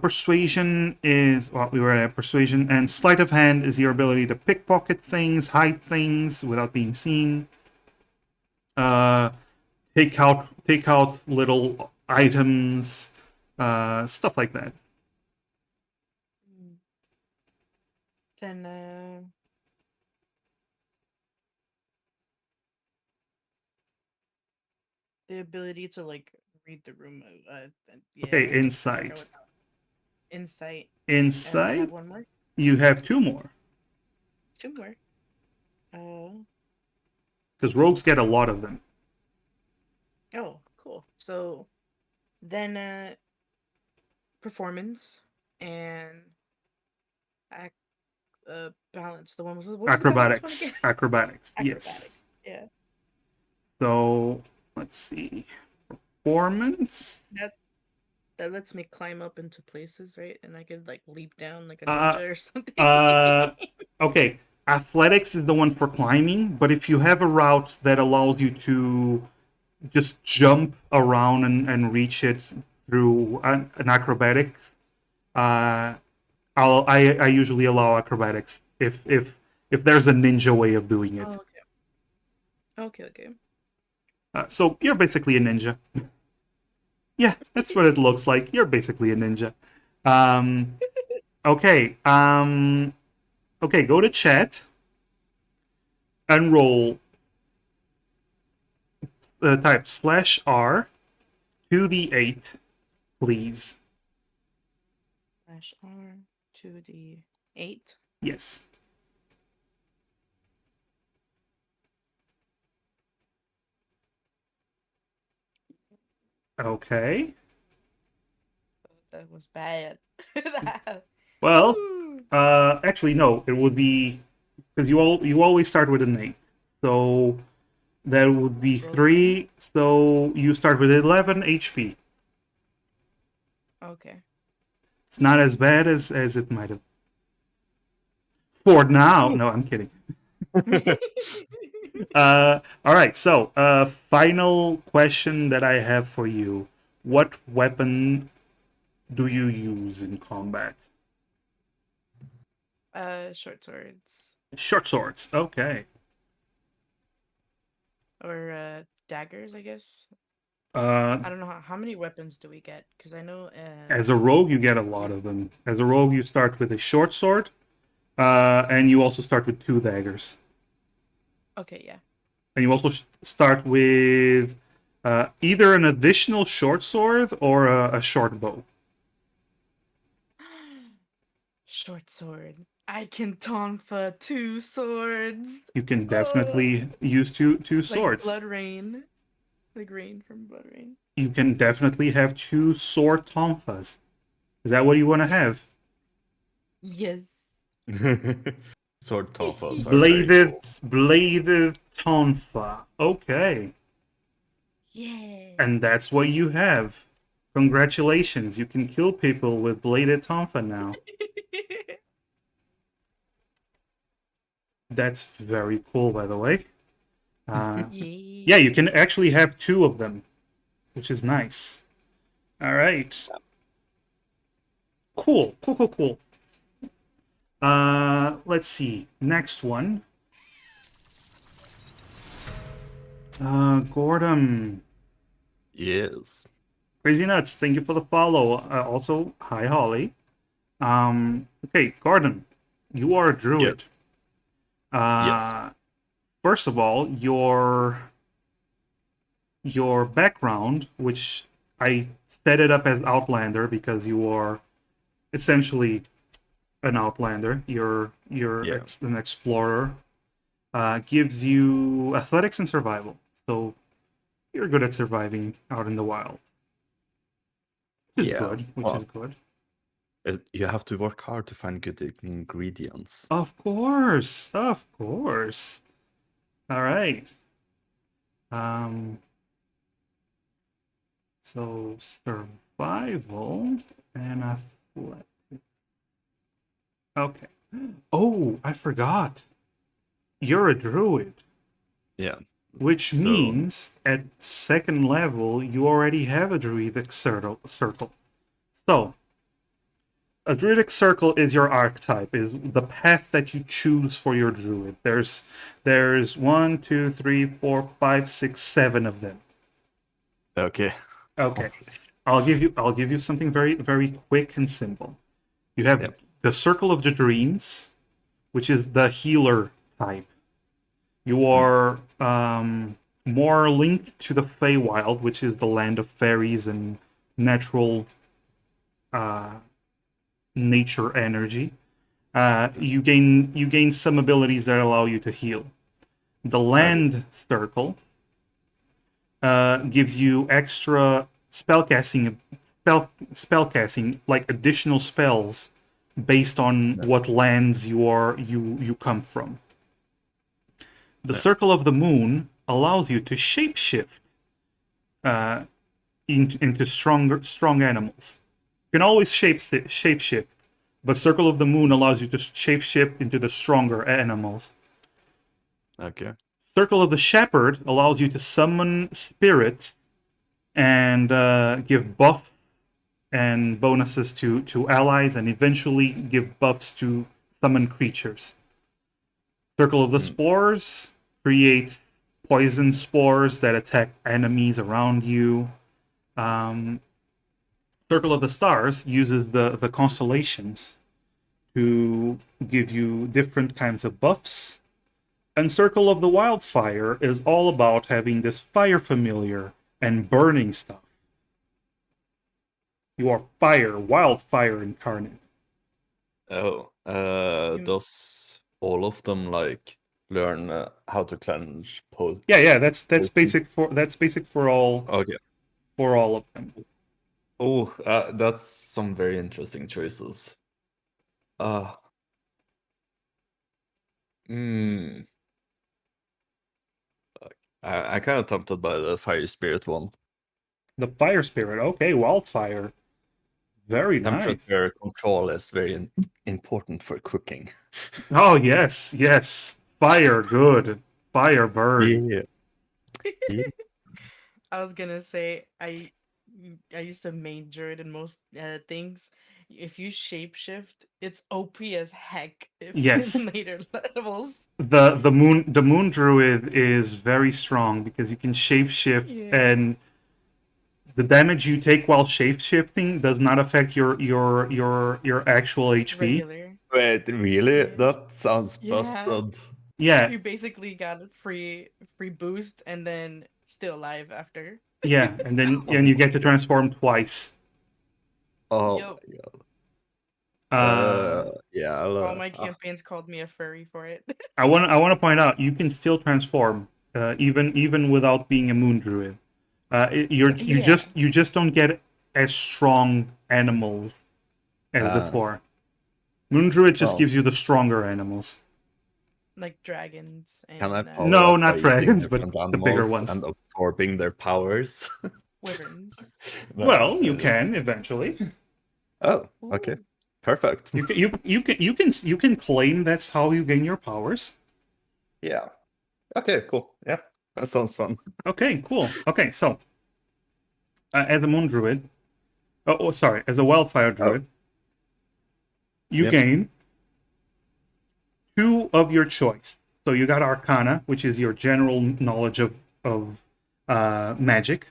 Persuasion is, well, we were at persuasion, and sleight of hand is your ability to pickpocket things, hide things without being seen. Take out little items, stuff like that. Then the ability to like read the room. Yeah, Okay, I forgot insight. what that- Insight. And I Insight. have one more. You have 2 more 2 more. because rogues get a lot of them. Oh, cool. So then performance and balance. The one was what was the balance one again? Acrobatics. Yes. Acrobatics. Yeah. So let's see. Performance. that lets me climb up into places, right? And I could like leap down like a Uh, ninja or something. Okay, athletics is the one for climbing, but if you have a route that allows you to just jump around and reach it through an acrobatics, uh, I usually allow acrobatics if there's a ninja way of doing it. Oh, okay. Okay. So you're basically a ninja. Yeah, that's what it looks like. You're basically a ninja. Um, okay. Okay. Go to chat and roll. Type /R 2d8, please. /R to the 8. Yes. Okay. That was bad. Well, Woo. actually no. It would be because you always start with an 8, so that would be Roll 3. So you start with 11 HP. Okay. It's not as bad as it might have. For now, no, I'm kidding. All right. So, final question that I have for you: what weapon do you use in combat? Short swords Short swords. Okay. or daggers, I guess. Uh, I don't know how many weapons do we get? Because I know. as a rogue, you get a lot of them. As a rogue, you start with a short sword, and you also start with 2 daggers. Okay, yeah. And you also start with either an additional short sword or a short bow. Short sword. I can tonfa 2 swords. You can Ugh. definitely use two Like swords. Blood Rain. Like Rain from Blood Rain. You can definitely have 2 sword tonfas. Is that what you want to have? Yes. Sword tonfas are very cool. Bladed tonfa. Okay. Yeah. And that's what you have. Congratulations, you can kill people with bladed tonfa now. That's very cool, by the way. Yeah, you can actually have 2 of them, which is nice. All right. Cool. Let's see. Next one. Gordon. Yes. Crazy Nuts, thank you for the follow. Also, hi, Holly. Okay, Gordon, you are a druid. Yes. First of all, your background, which I set it up as Outlander because you are essentially an Outlander. You're Yeah. an explorer. Gives you athletics and survival, so you're good at surviving out in the wild. Which is Yeah, good. Which well, is good. You have to work hard to find good ingredients. Of course. Of course. All right. So survival and athletics. Okay. Oh, I forgot. You're a druid, Yeah. which So- means at 2nd level you already have a druidic circle. So a druidic circle is your archetype, is the path that you choose for your druid. There's 1, 2, 3, 4, 5, 6, 7 of them. Okay. Okay. I'll give you something very, very quick and simple. You have Yep. the Circle of the Dreams, which is the healer type. You are more linked to the Feywild, which is the land of fairies and natural nature energy. You gain some abilities that allow you to heal. The Land Circle gives you extra spellcasting, like additional spells based on what lands you come from. The Circle of the Moon allows you to shapeshift into strong animals. You can always shapeshift, but Circle of the Moon allows you to shapeshift into the stronger animals. Okay. Circle of the Shepherd allows you to summon spirits and give buff and bonuses to allies, and eventually give buffs to summon creatures. Circle of the Spores creates poison spores that attack enemies around you. Circle of the Stars uses the constellations to give you different kinds of buffs. And Circle of the Wildfire is all about having this fire familiar and burning stuff. You are fire, wildfire incarnate. Oh, does all of them like learn how to cleanse Yeah, that's potion? basic for all Okay. of them. Oh, that's some very interesting choices. Hmm. I kind of tempted by the fire spirit one. The fire spirit, okay, wildfire. Very nice. Temperature control is very important for cooking. Oh yes. Fire good. Fire burn. Yeah. Yeah. I was gonna say I used to main druid in most things. If you shapeshift, it's OP as heck Yes. in later levels. The moon druid is very strong because you can shapeshift, Yeah. and the damage you take while shapeshifting does not affect your actual HP. Regular. Wait, really? Yeah. That sounds Yeah. busted. Yeah, You basically got a free boost and then still alive after. yeah, and then you get to transform twice. Oh Yup. my god. Yeah, All my campaigns called me a furry for it. I want to point out you can still transform even without being a moon druid. You Yeah. just don't get as strong animals as before. Moon druid just Oh. gives you the stronger animals. Like dragons and Can I power No, up not by eating dragons, but different the bigger animals ones. and absorbing their powers? wyverns. Well, you That is- can eventually. Oh, okay. Ooh. Perfect. You can claim that's how you gain your powers. Yeah. Okay, cool. Yeah, that sounds fun. Okay, cool. Okay, so as a moon druid, sorry, as a wildfire druid, you Yep. gain 2 of your choice. So you got Arcana, which is your general knowledge of magic,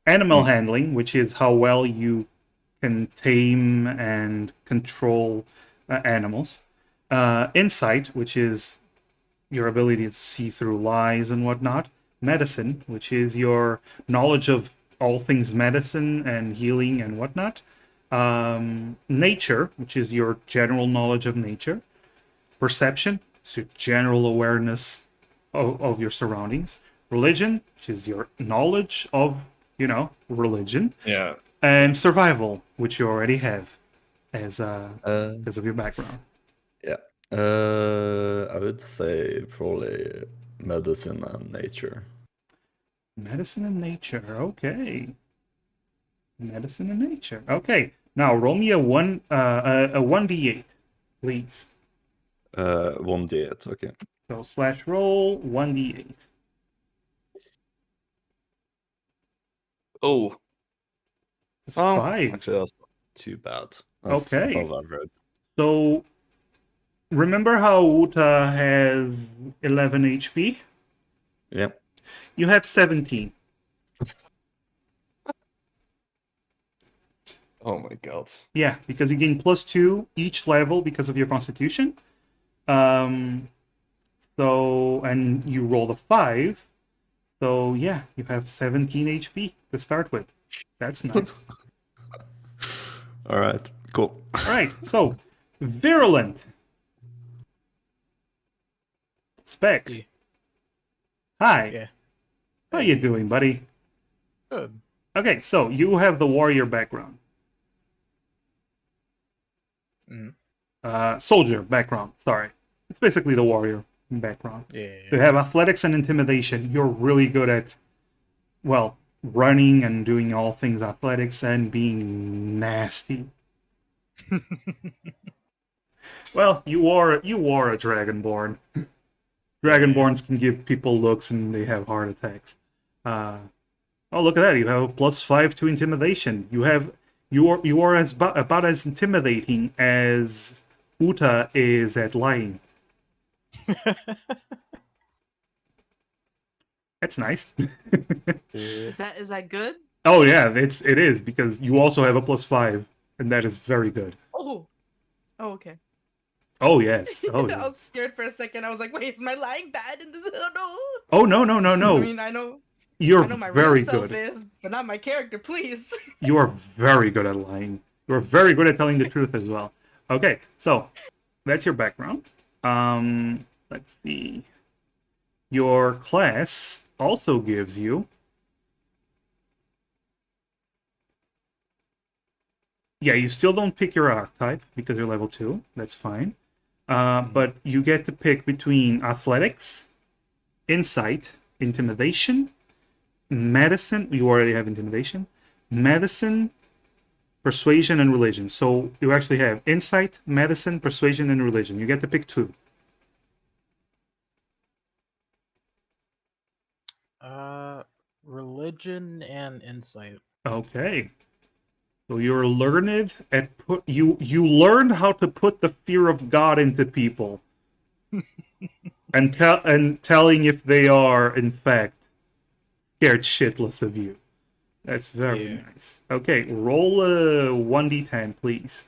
Animal Handling, which is how well you can tame and control animals, Insight, which is your ability to see through lies and whatnot, Medicine, which is your knowledge of all things medicine and healing and whatnot, Nature, which is your general knowledge of nature, Perception, so your general awareness of your surroundings, Religion, which is your knowledge of, religion, Yeah. and Survival, which you already have as Uh, because of your background. yeah. I would say probably medicine and nature. Medicine and nature, okay. Medicine and nature, okay. Now roll me a 1d8, please. 1d8, okay. So /roll 1d8. Oh, That's 5. actually that's not too bad. That's Okay. above average. So remember how Uta has 11 HP? Yeah. You have 17. Oh my god. Yeah, because you gain +2 each level because of your constitution. So, and you roll a 5. So yeah, you have 17 HP to start with. That's nice. All right, cool. All right, so Virulent. Spec. Yeah. Hi. Yeah. How you doing, buddy? Good. Okay, so you have the warrior background. Soldier background, sorry. It's basically the warrior background. Yeah. You have athletics and intimidation. You're really good at, well, running and doing all things athletics and being nasty. Well, you are a Dragonborn. Dragonborns can give people looks and they have heart attacks. Oh, look at that! You have a +5 to intimidation. You are as about as intimidating as Uta is at lying. That's nice. Is that good? Oh yeah, it is because you also have a +5, and that is very good. Oh. Oh, okay. Oh yes. Oh I yes. was scared for a second. I was like, wait, is my lying bad in this? Oh no. Oh no no no I no! mean, I know You're my real very self good. is, but not my character, please. You are very good at lying. You are very good at telling the truth as well. Okay, so that's your background. Let's see. Your class also gives you. Yeah, you still don't pick your archetype because you're level 2. That's fine. But you get to pick between athletics, insight, intimidation, medicine. You already have intimidation. Medicine, persuasion, and religion. So you actually have insight, medicine, persuasion, and religion. You get to pick 2. Religion and insight. Okay. So you're learned at you learned how to put the fear of God into people. and telling if they are in fact scared shitless of you. That's very Yeah. nice. Okay, roll a 1d10, please.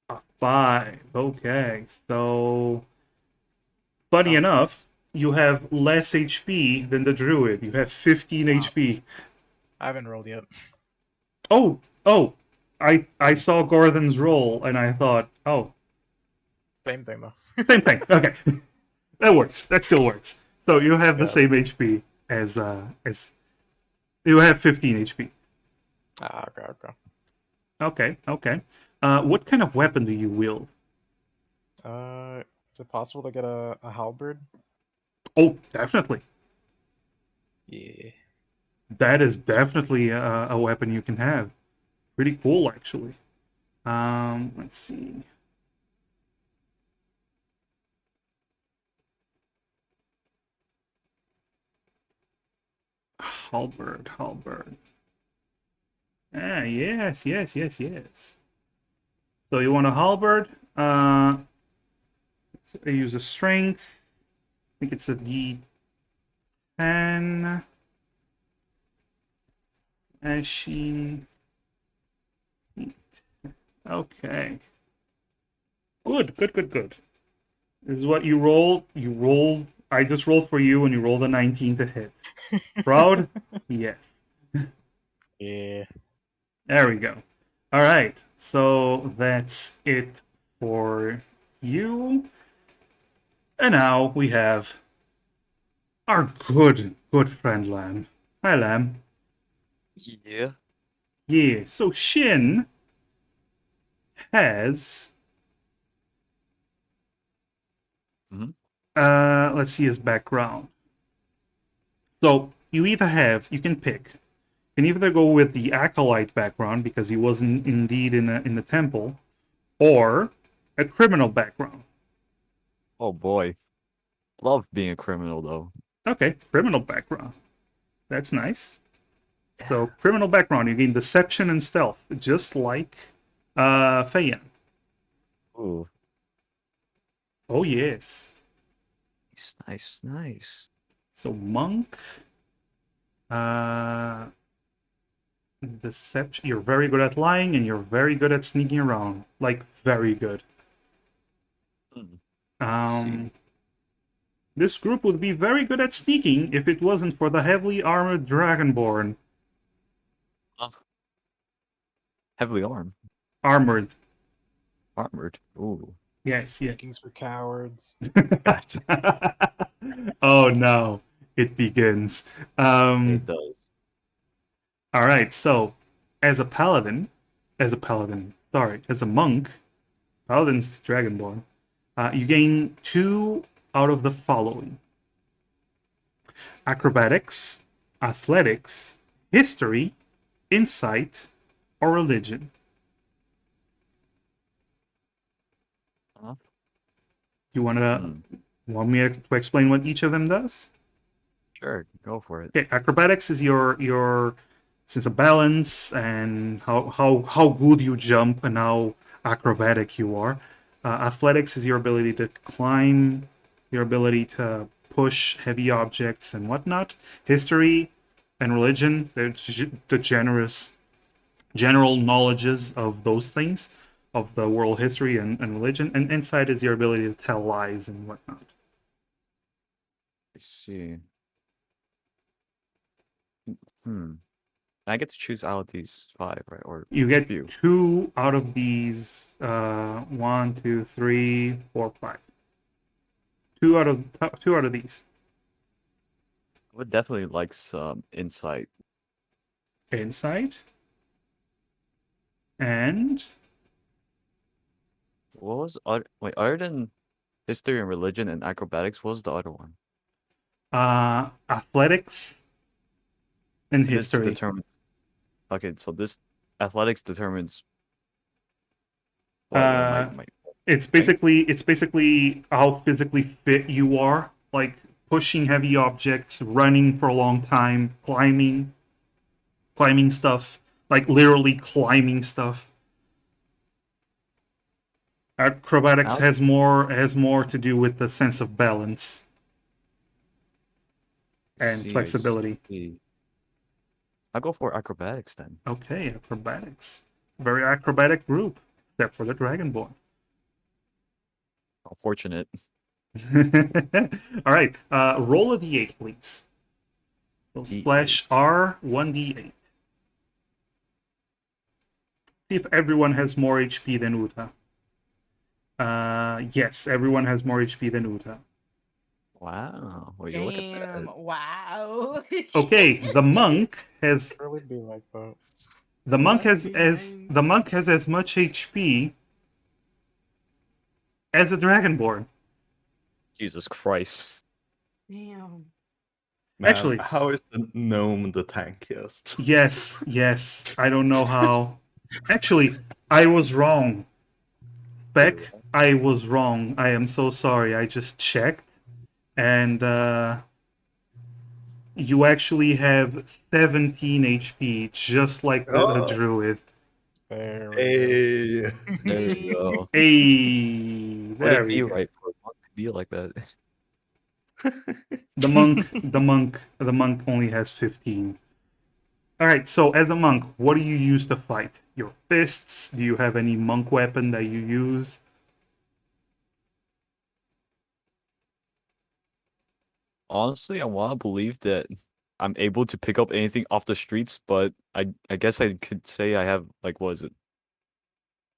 A 5. Okay, so funny enough, you have less HP than the druid. You have 15 HP. I haven't rolled yet. Oh, I saw Gordon's roll and I thought, oh, Same thing though. same thing. Okay, that works. That still works. So you have the Yeah. same HP as you have 15 HP. Okay. Okay. What kind of weapon do you wield? Is it possible to get a halberd? Oh, definitely. Yeah. That is definitely a weapon you can have. Pretty cool, actually. Let's see. Halberd. Ah, yes. So you want a halberd? I use a strength. I think it's a D10. Machine. Okay. Good. This is what you rolled. You rolled. I just rolled for you, and you rolled a 19 to hit. Proud? Yes. Yeah. There we go. All right. So that's it for you. And now we have our good friend Lamb. Hi, Lamb. Yeah. Yeah. So Shin has. Let's see his background. So you can pick. You can either go with the acolyte background because he was indeed in the temple, or a criminal background. Oh boy. Love being a criminal though. Okay, criminal background. That's nice. So criminal background, you gain deception and stealth, just like Feyan. Ooh. Oh yes. Nice. So monk. Deception. You're very good at lying, and you're very good at sneaking around. Like very good. See. This group would be very good at sneaking if it wasn't for the heavily armored Dragonborn. Heavily armed. Armored. Ooh. Yes. Vikings for cowards. Oh no. It begins. It does. All right, so as a monk, paladin's Dragonborn, you gain 2 out of the following: acrobatics, athletics, history, insight, or religion? Huh? You want me to explain what each of them does? Sure, go for it. Okay, acrobatics is your sense of balance and how good you jump and how acrobatic you are. Athletics is your ability to climb, your ability to push heavy objects and whatnot. History and religion, the general knowledges of those things, of the world history and religion. And insight is your ability to tell lies and whatnot. I see. Hmm. I get to choose out of these 5, right? Or You get few. 2 out of these 1, 2, 3, 4, 5. 2 out of these. I would definitely like some insight. Insight. And What was wait, other than history and religion and acrobatics, what was the other one? athletics and This history. determines. Okay, so this athletics determines what, my It's basically how physically fit you are, like pushing heavy objects, running for a long time, climbing stuff, like literally climbing stuff. Acrobatics has more to do with the sense of balance and flexibility. I'll go for acrobatics then. Okay, acrobatics. Very acrobatic group, except for the Dragonborn. How fortunate. All right, roll a d8, please. So slash D8. R 1d8. See if everyone has more HP than Uta. Yes, everyone has more HP than Uta. Wow. Well, you look at Damn! that. Wow. Okay, the monk has Really be like that. the monk Left has as much HP as a Dragonborn. Jesus Christ. Damn. Man, Actually- how is the gnome the tankiest? Yes. I don't know how. Actually, I was wrong. Spec, I was wrong. I am so sorry. I just checked, and you actually have 17 HP, just like the druid. There we Hey, There we go. Hey, Would there it we be go. right for a monk to be like that? The monk only has 15. All right, so as a monk, what do you use to fight? Your fists? Do you have any monk weapon that you use? Honestly, I want to believe that I'm able to pick up anything off the streets, but I guess I could say I have, like, what is it?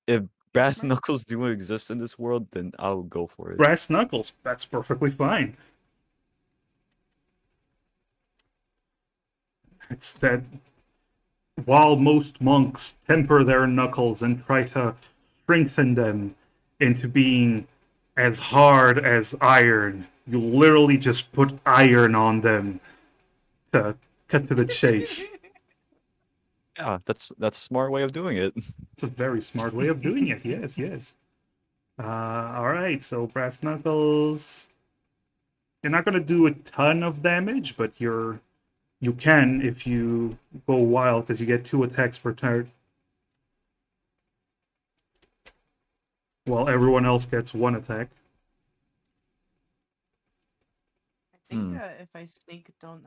If brass knuckles do exist in this world, then I'll go for it. Brass knuckles. That's perfectly fine. It's that while most monks temper their knuckles and try to strengthen them into being as hard as iron, you literally just put iron on them to cut to the chase. Yeah, that's a smart way of doing it. It's a very smart way of doing it. Yes. All right, so brass knuckles. You're not gonna do a ton of damage, but you can if you go wild because you get 2 attacks per turn, while everyone else gets 1 attack. I think Hmm. if I sneak, don't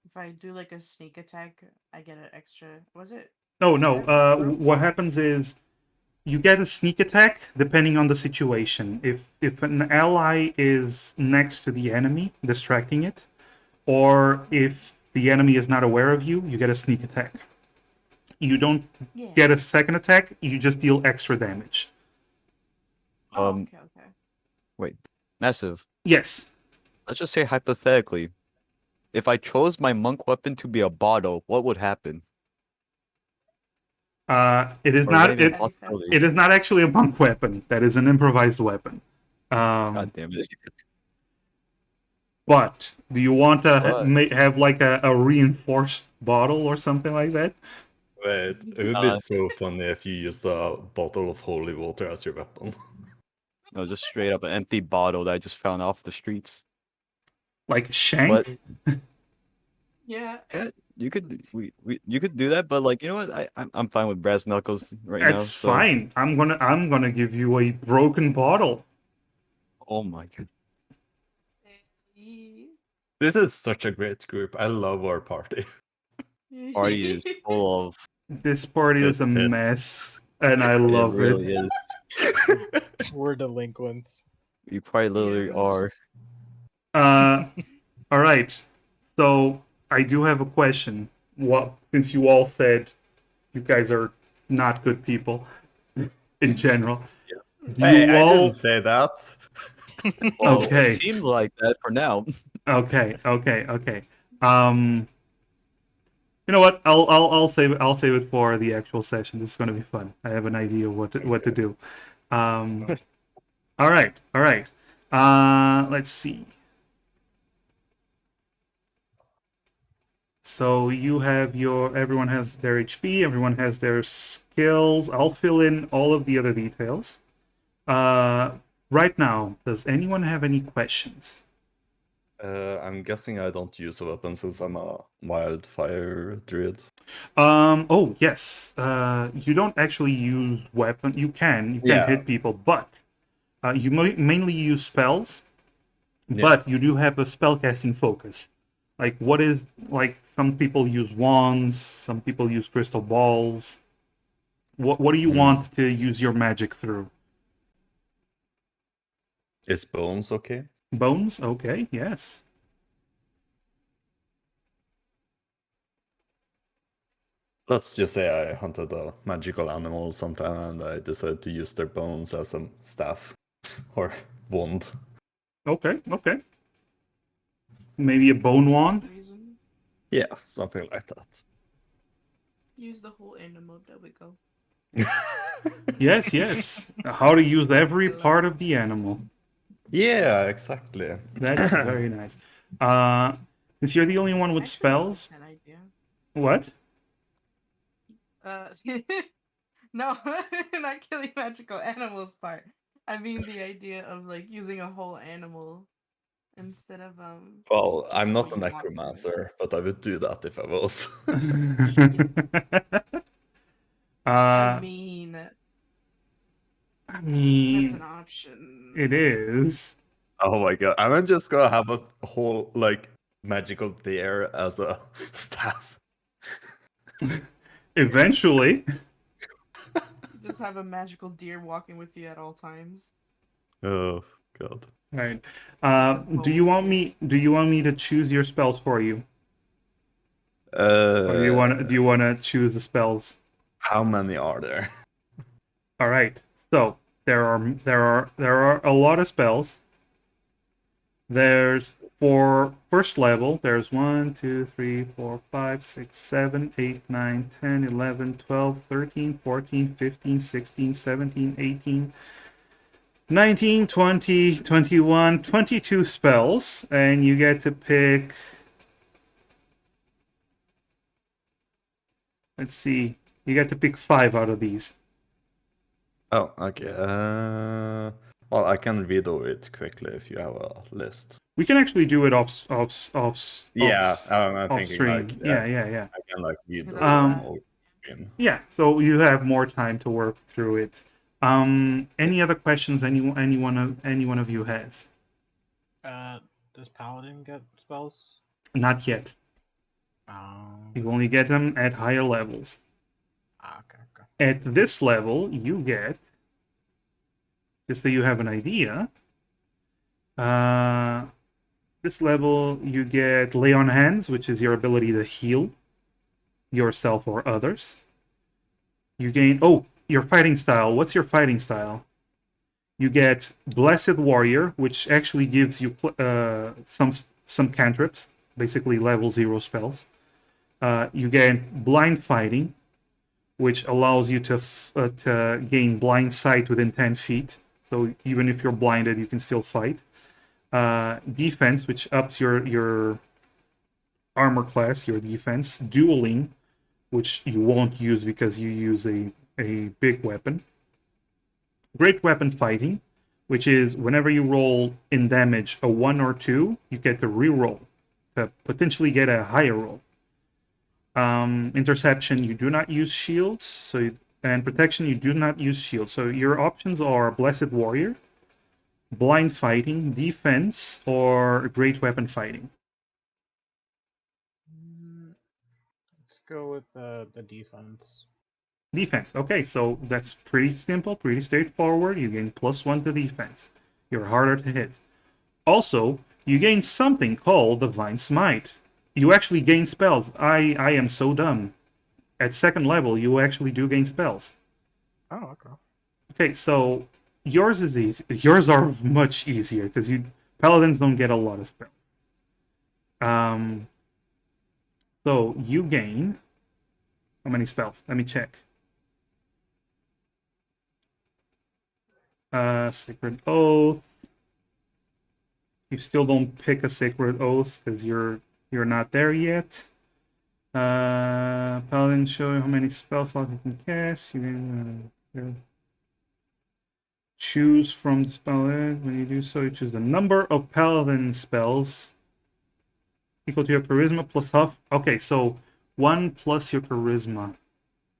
if I do like a sneak attack, I get an extra. Was it? No. Is that broke? What happens is you get a sneak attack depending on the situation. If an ally is next to the enemy, distracting it, or if the enemy is not aware of you, you get a sneak attack. You don't Yeah. get a second attack, you just deal extra damage. Oh, okay. Wait, massive. Yes. Let's just say hypothetically, if I chose my monk weapon to be a bottle, what would happen? It is Or not is that even a it, possibility? it is not actually a monk weapon. That is an improvised weapon. God damn it. But do you want to But- have like a reinforced bottle or something like that? Wait, it would be so funny if you used a bottle of holy water as your weapon. No, just straight up an empty bottle that I just found off the streets. Like shank? But Yeah. yeah, you could you could do that, but like you know what? I'm fine with brass knuckles right now. It's So fine. I'm gonna give you a broken bottle. oh my god. This is such a great group. I love our party. Party is full of This party is a It- mess, and I it love really it. is. We're delinquents. You probably literally are. All right. So I do have a question. What, since you all said you guys are not good people in general, do Hey, you I all? didn't say that. Well, Okay. it seems like that for now. Okay. You know what? I'll save it for the actual session. This is going to be fun. I have an idea what to do. All right. Let's see. So you have everyone has their HP, everyone has their skills. I'll fill in all of the other details. Right now, does anyone have any questions? I'm guessing I don't use a weapon since I'm a wildfire druid. Oh yes. You don't actually use weapon. You can Yeah. hit people, but you mainly use spells. Yeah. But you do have a spellcasting focus. Like some people use wands, some people use crystal balls. What do you want to use your magic through? Is bones okay? Bones? Okay, yes. Let's just say I hunted a magical animal sometime and I decided to use their bones as a staff or wand. Okay. Maybe a bone wand? Reason. Yeah, something like that. Use the whole animal. There we go. Yes. How to use every part of the animal. Yeah, exactly. That's very nice. Since you're the only one with Actually, spells, an idea. what? No, not killing magical animals part. I mean the idea of like using a whole animal instead of Well, just I'm not what a you want. necromancer, but I would do that if I was. I I mean, that's mean, an option. it is. Oh my god, I'm just gonna have a whole like magical deer as a staff. Eventually. Just have a magical deer walking with you at all times. Oh god. Right. Do you want me to choose your spells for you? Or do you want to choose the spells? How many are there? All right. So, there are a lot of spells. There's for first level, there's 1, 2, 3, 4, 5, 6, 7, 8, 9, 10, 11, 12, 13, 14, 15, 16, 17, 18, 19, 20, 21, 22 spells, and you get to pick. Let's see. You get to pick 5 out of these. Oh, okay. Well, I can read over it quickly if you have a list. We can actually do it off Yeah, I'm thinking stream. like Yeah. I can like read Yeah, over that's them fine. over screen. Yeah, so you have more time to work through it. Any other questions any one of you has? Does Paladin get spells? Not yet. You only get them at higher levels. Okay. At this level, you get, just so you have an idea, this level you get Lay on Hands, which is your ability to heal yourself or others. You gain, your fighting style. What's your fighting style? You get Blessed Warrior, which actually gives you some cantrips, basically level 0 spells. You get Blind Fighting, which allows you to gain blind sight within 10 feet so even if you're blinded, you can still fight. Defense, which ups your armor class, your defense. Dueling, which you won't use because you use a big weapon. Great weapon fighting, which is whenever you roll in damage a 1 or 2, you get to reroll to potentially get a higher roll. Interception, you do not use shields, and protection, you do not use shields. So your options are Blessed Warrior, Blind Fighting, Defense, or Great Weapon Fighting. Let's go with the defense. Defense. Okay, so that's pretty simple, pretty straightforward. You gain +1 to defense. You're harder to hit. Also, you gain something called Divine Smite. You actually gain spells. I am so dumb. At second level, you actually do gain spells. Oh, okay. Okay, so yours is easy. Yours are much easier because paladins don't get a lot of spells. So you gain how many spells? Let me check. Sacred Oath. You still don't pick a Sacred Oath because you're not there yet. Paladin show you how many spell slots you can cast. You can choose from the spell. When you do so, you choose the number of Paladin spells equal to your charisma plus half. Okay, so 1 plus your charisma,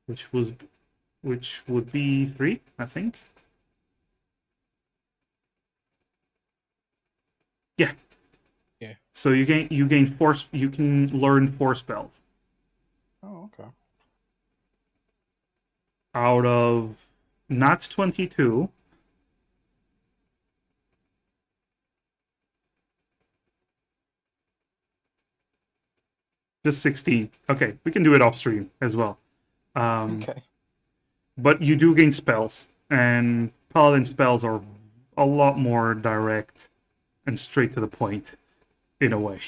which would be 3, I think. Yeah. Yeah. So you gain 4. You can learn 4 spells Oh, okay. out of not 22. Just 16. Okay, we can do it off stream as well. Okay. But you do gain spells, and paladin spells are a lot more direct and straight to the point, in a way.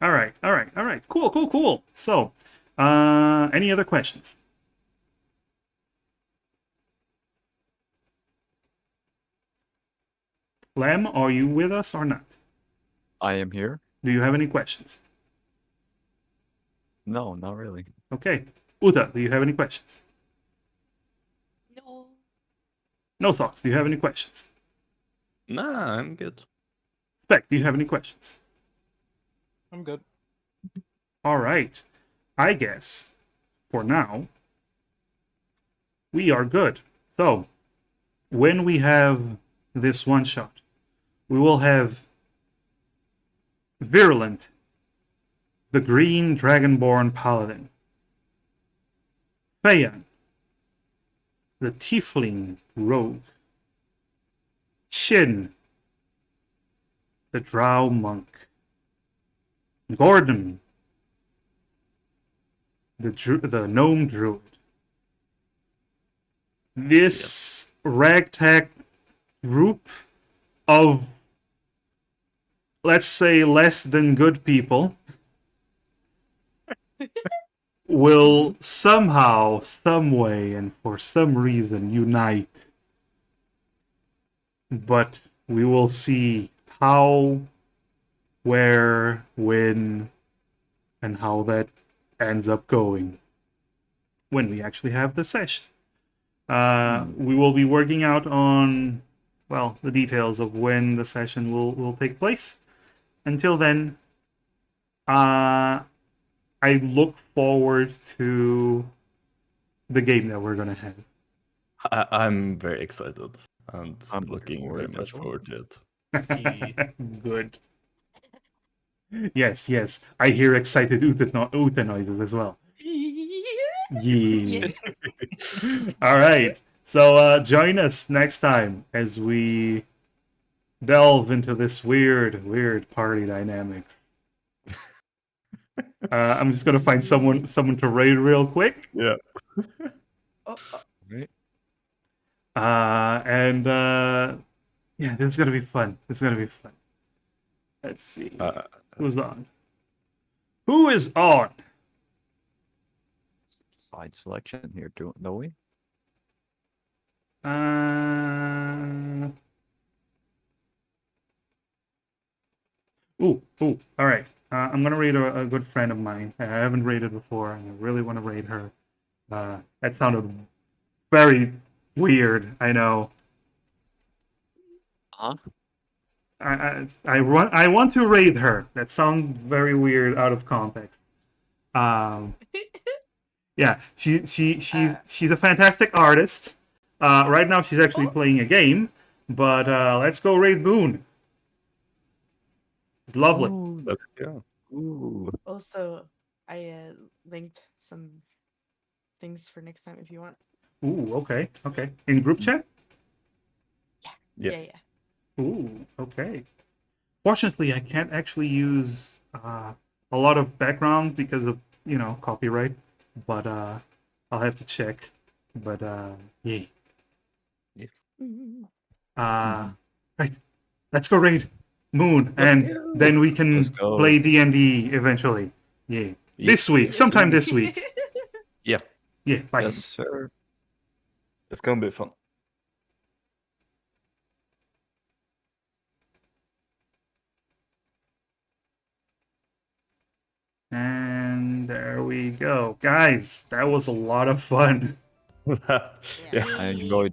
All right. Cool. So, any other questions? Lem, are you with us or not? I am here. Do you have any questions? No, not really. Okay. Uta, do you have any questions? No. Nosock, do you have any questions? Nah, I'm good. Spec, do you have any questions? I'm good. All right. I guess, for now, we are good. So, when we have this one shot, we will have Virulent, the Green Dragonborn Paladin. Phaeon, the Tiefling Rogue. Shin, the Drow Monk. Gordon, the Gnome Druid. This ragtag group of, let's say, less than good people will somehow, some way, and for some reason unite. But we will see how, where, when, and how that ends up going when we actually have the session. We will be working out on, well, the details of when the session will take place. Until then, I look forward to the game that we're gonna have. I'm very excited and I'm looking looking very forward much as well. forward to it. Good. Yes. I hear excited Uta noises as well. Yeah. All right. So join us next time as we delve into this weird party dynamics. I'm just gonna find someone to raid real quick. Yeah. Right? Yeah, this is gonna be fun. Let's see. Who's on? Who is on? Side selection here, don't we? Ooh, ooh. All right. I'm gonna raid a good friend of mine. I haven't raided before, and I really want to raid her. That sounded very weird. I know. Huh? I want to raid her. That sounds very weird out of context. Um, yeah, she's a fantastic artist. Right now she's actually Oh. playing a game, but let's go raid Moon. It's lovely. Ooh. Let's go. Ooh. Also, I linked some things for next time if you want. Ooh, okay, okay. In group chat? Yeah. Yeah. Ooh, okay. Fortunately, I can't actually use a lot of background because of copyright, but I'll have to check. But yay. Mhm. Right. Let's go raid Moon, Let's and go. then we can Let's go. play D&D eventually. Yay. This week, sometime this week. Yeah. Yeah, bye. Yes, sir. It's gonna be fun. And there we go. Guys, that was a lot of fun. Yeah. I enjoyed